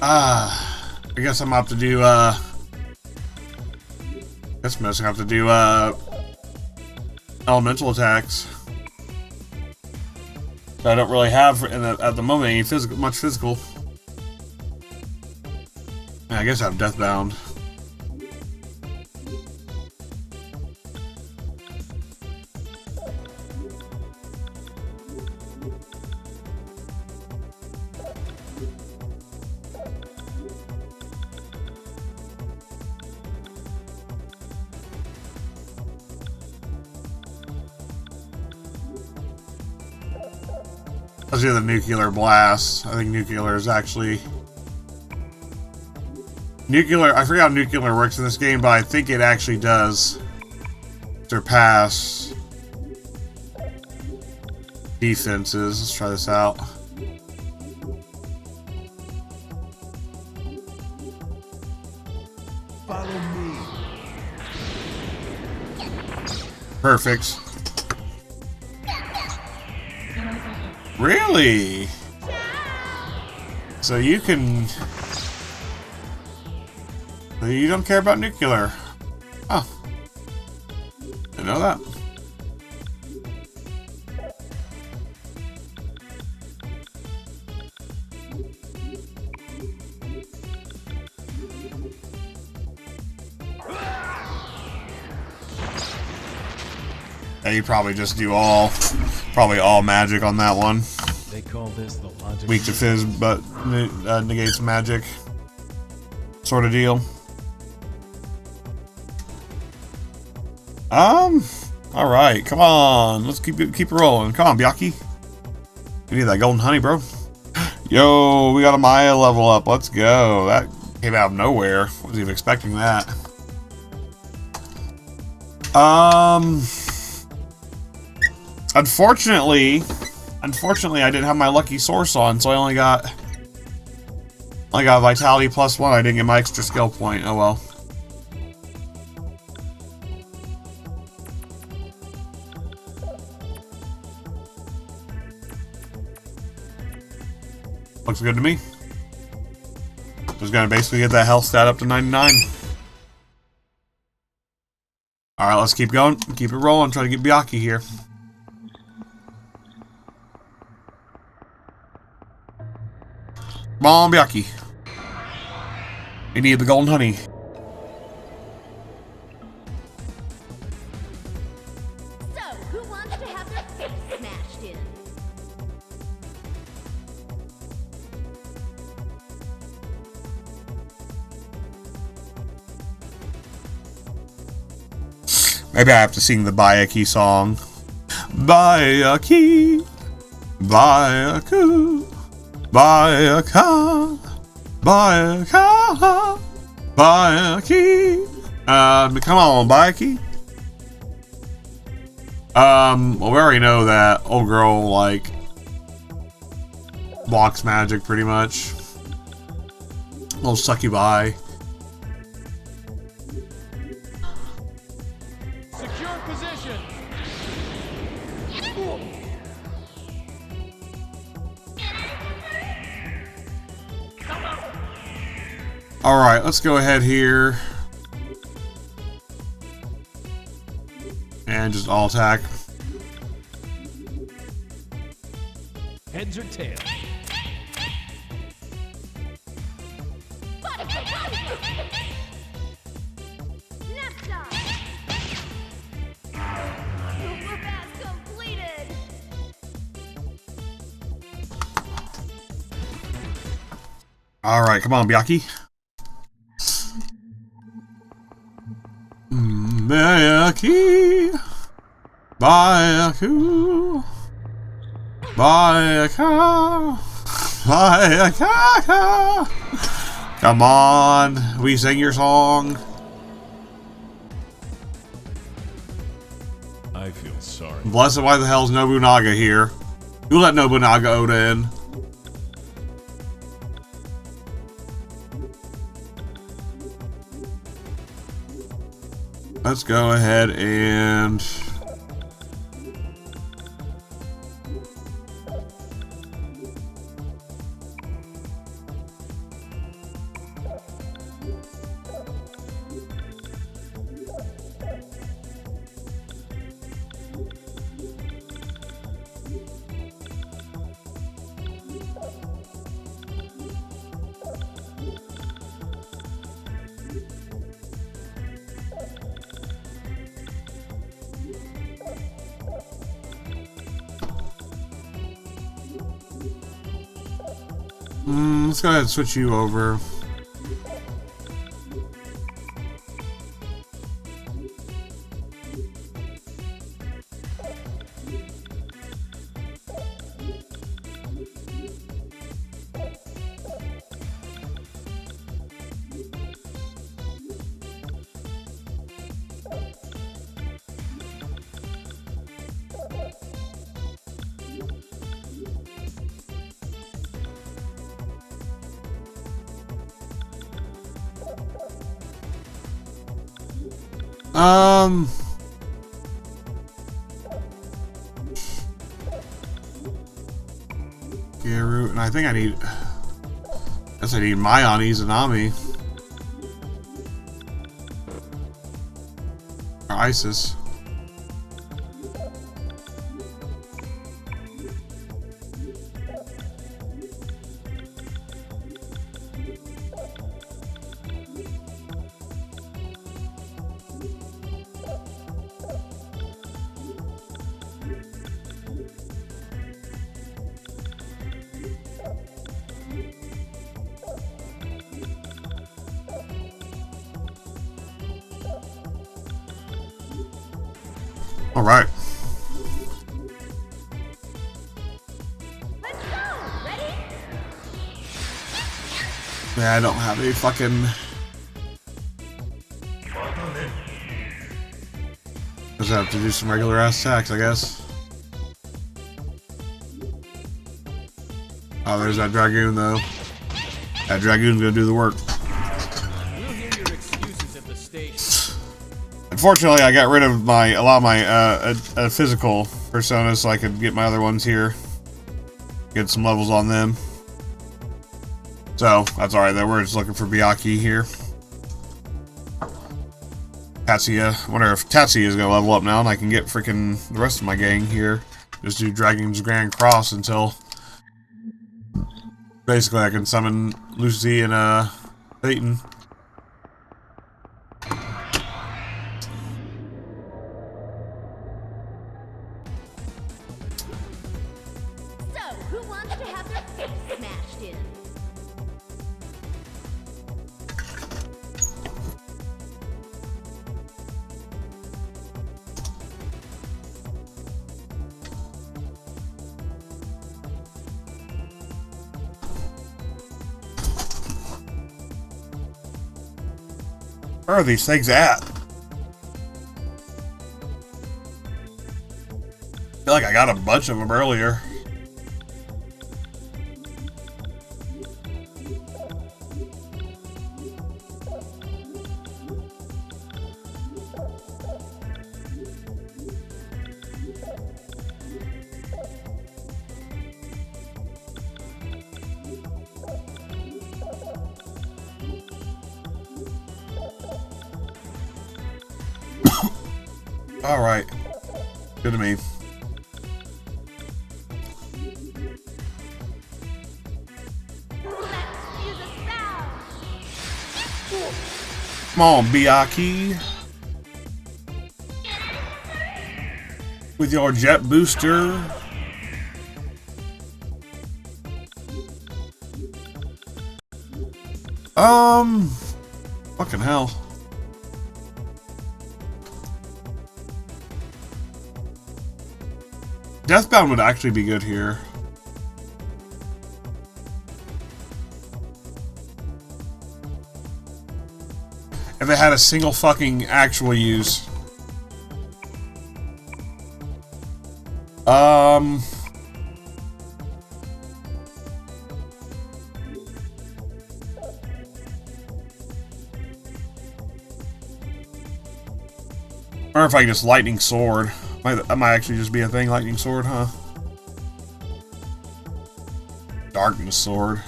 Speaker 1: I guess I'm gonna have to do, guess I'm gonna have to do, elemental attacks. I don't really have, at the moment, any much physical. Yeah, I guess I'm deathbound. Let's do the nuclear blast. I think nuclear is actually... Nuclear, I forget how nuclear works in this game, but I think it actually does surpass defenses. Let's try this out.
Speaker 2: Follow me.
Speaker 1: Perfect. Really? So you can... You don't care about nuclear. Oh. Didn't know that. Yeah, you probably just do probably all magic on that one.
Speaker 2: They call this the logic.
Speaker 1: Weak to fizz, but negates magic. Sort of deal. Alright, come on. Let's keep it rolling. Come on, Byaki. You need that golden honey, bro. Yo, we got a Maya level up. Let's go. That came out of nowhere. Wasn't even expecting that. Unfortunately, I didn't have my lucky source on, so I only got vitality +1. I didn't get my extra skill point. Oh well. Looks good to me. Just gonna basically get that health stat up to 99. Alright, let's keep going. Keep it rolling. Try to get Byaki here. Come on, Byaki. We need the golden honey.
Speaker 4: So, who wants to have their face smashed in?
Speaker 1: Maybe I have to sing the Byaki song. Byaki, Byaku, Byaka, Byaka, Byaki. Come on, Byaki. Well, we already know that old girl, like, blocks magic pretty much. Little succubi.
Speaker 3: Secure position.
Speaker 1: Alright, let's go ahead here. And just all attack.
Speaker 2: Heads or tails?
Speaker 4: Next up! Super pass completed!
Speaker 1: Alright, come on, Byaki. Byaki, Byaku, Byaka, Byaka. Come on, we sing your song.
Speaker 2: I feel sorry.
Speaker 1: Blessed, why the hell's Nobunaga here? Who let Nobunaga Oda in? let's go ahead and let's go ahead and switch you over. Garu, and I think I need. Guess I need Mayan Izanami or Isis. All right.
Speaker 4: Let's go. Ready?
Speaker 1: Yeah, I don't have any fucking. Just have to do some regular ass attacks, I guess. Oh, there's that Dragoon though. That Dragoon's gonna do the work.
Speaker 3: We'll hear your excuses at the station.
Speaker 1: Unfortunately, I got rid of a lot of my physical personas so I could get my other ones here. Get some levels on them. So, that's alright though. We're just looking for Byakuya here. Tatsuya. I wonder if Tatsuya is going to level up now and I can get freaking the rest of my gang here. Just do Dragon's Grand Cross until basically I can summon Lucy and Satan.
Speaker 4: So, who wants to have their face smashed in?
Speaker 1: Where are these things at? I feel like I got a bunch of them earlier. All right, good to me.
Speaker 4: Let's use a spell.
Speaker 1: Come on, Byakuya. With your jet booster. Fucking hell. Deathbound would actually be good here. If it had a single fucking actual use. wonder if I can just lightning sword. That might actually just be a thing, lightning sword, huh? Darkness sword.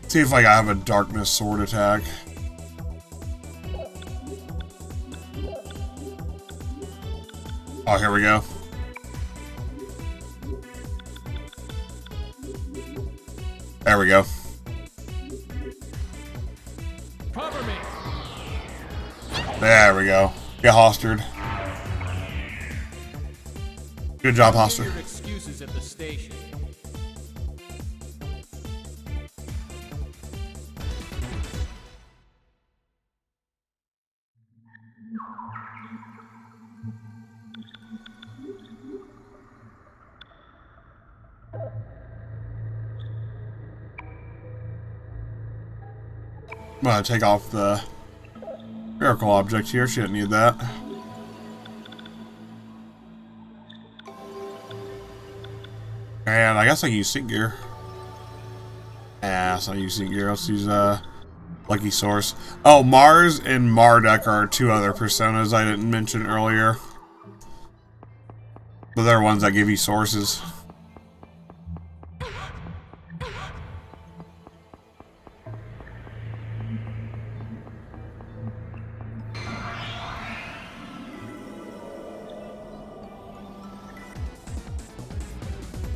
Speaker 1: See if like I have a darkness sword attack. Oh, here we go. There we go.
Speaker 3: Cover me.
Speaker 1: There we go. Get hostered. Good job,
Speaker 3: Hear
Speaker 1: hoster.
Speaker 3: your excuses at the station.
Speaker 1: I'm gonna take off the miracle object here. Shouldn't need that. And I guess I can use sync gear. Let's not use sync gear. Let's use Lucky Source. Oh, Mars and Marduk are two other personas I didn't mention earlier. But they're ones that give you sources.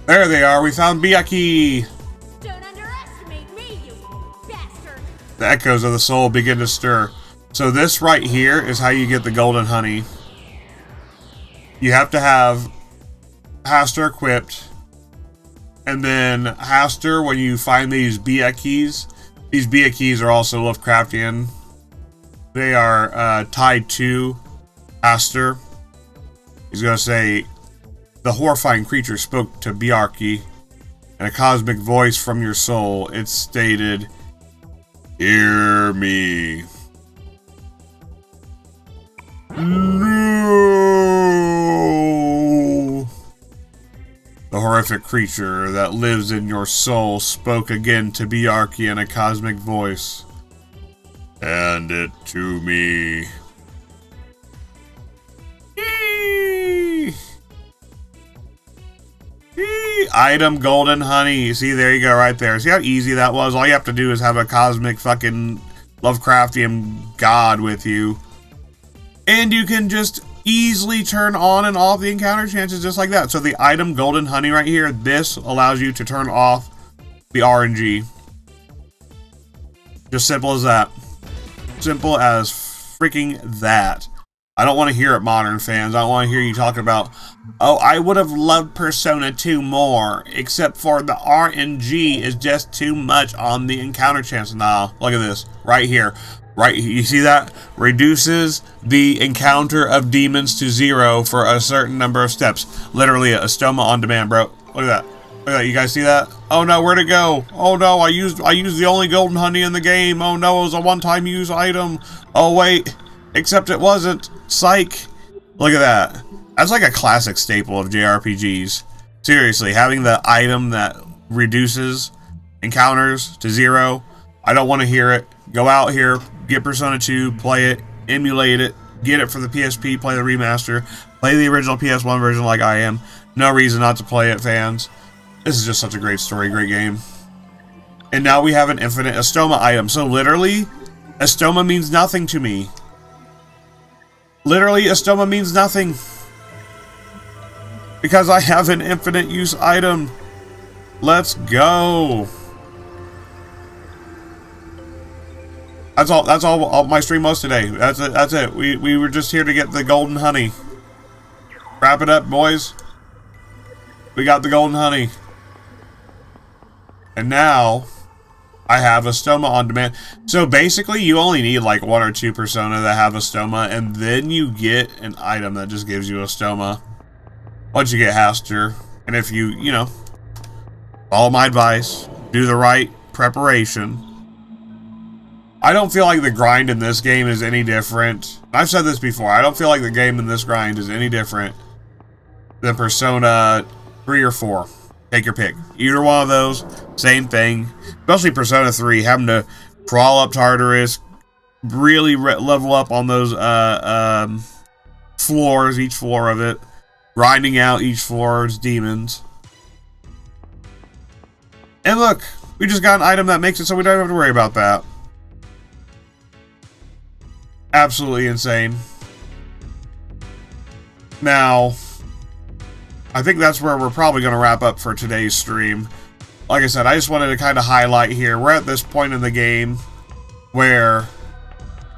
Speaker 1: There they are. We found Byakuya.
Speaker 4: Don't underestimate me, you bastard.
Speaker 1: The echoes of the soul begin to stir. So this right here is how you get the golden honey. You have to have Haster equipped. And then Haster, when you find these Byakuyas are also Lovecraftian. They are tied to Haster. He's going to say, the horrifying creature spoke to Byakuya, and a cosmic voice from your soul. It stated, "Hear me." No! The horrific creature that lives in your soul spoke again to Byakuya in a cosmic voice. Hand it to me. Item golden honey. See, there you go right there. See how easy that was? All you have to do is have a cosmic fucking Lovecraftian god with you. And you can just easily turn on and off the encounter chances just like that. So the item golden honey right here, this allows you to turn off the RNG. Just simple as that. Simple as freaking that. I don't want to hear it, modern fans. I don't want to hear you talk about, oh, I would have loved Persona 2 more, except for the RNG is just too much on the encounter chance. Nah, look at this. Right here. Right, you see that? Reduces the encounter of demons to 0 for a certain number of steps. Literally a stoma on demand, bro. Look at that. Look at that. You guys see that? Oh no, where'd it go? Oh no, I used the only golden honey in the game. Oh no, it was a one-time use item. Oh wait. Except it wasn't. Psych. Look at that. That's like a classic staple of JRPGs. Seriously, having the item that reduces encounters to 0. I don't want to hear it. Go out here, get Persona 2, play it, emulate it, get it for the PSP, play the remaster, play the original PS1 version like I am. No reason not to play it, fans. This is just such a great story, great game. And now we have an infinite Estoma item. So literally, Estoma means nothing to me. Literally, Estoma means nothing. Because I have an infinite use item. Let's go. That's all my stream was today. That's it. We were just here to get the golden honey. Wrap it up, boys. We got the golden honey. And now I have a stoma on demand. So basically you only need like 1 or 2 persona that have a stoma, and then you get an item that just gives you a stoma. Once you get Haster. And if you know, follow my advice, do the right preparation. I don't feel like the grind in this game is any different. I've said this before. I don't feel like the game in this grind is any different than Persona 3 or 4. Take your pick. Either one of those, same thing. Especially Persona 3, having to crawl up Tartarus, really level up on those floors, each floor of it, grinding out each floor's demons. And look, we just got an item that makes it so we don't have to worry about that. Absolutely insane. Now, I think that's where we're probably going to wrap up for today's stream. Like I said, I just wanted to kind of highlight here. We're at this point in the game where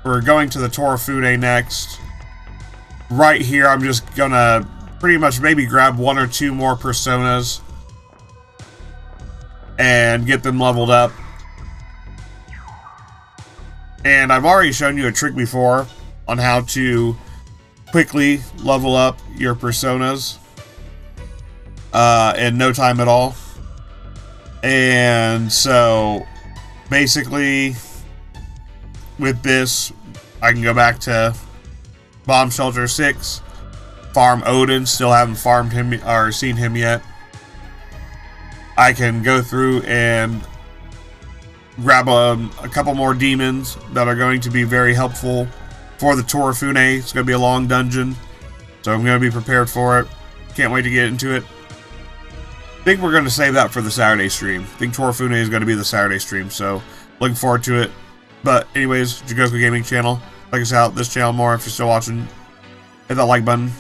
Speaker 1: we're going to the Torafune next. Right here, I'm just going to pretty much maybe grab 1 or 2 more personas and get them leveled up. And I've already shown you a trick before on how to quickly level up your personas in no time at all. And so basically with this, I can go back to Bomb Shelter 6, farm Odin, still haven't farmed him or seen him yet. I can go through and grab a couple more demons that are going to be very helpful for the Torafune. It's going to be a long dungeon, so I'm going to be prepared for it. Can't wait to get into it. I think we're going to save that for the Saturday stream. I think Torafune is going to be the Saturday stream, so looking forward to it. But anyways, Jigoku Gaming channel. Check us out, this channel more if you're still watching. Hit that like button.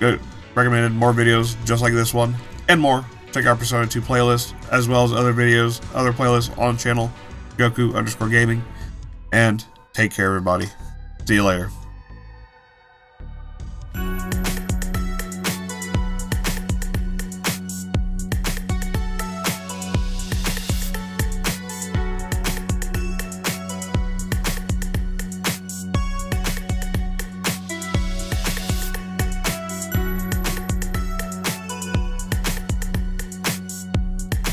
Speaker 1: Good. Recommended more videos just like this one and more. Check out Persona 2 playlist, as well as other videos, other playlists on channel, Jigoku_gaming. And take care, everybody. See you later.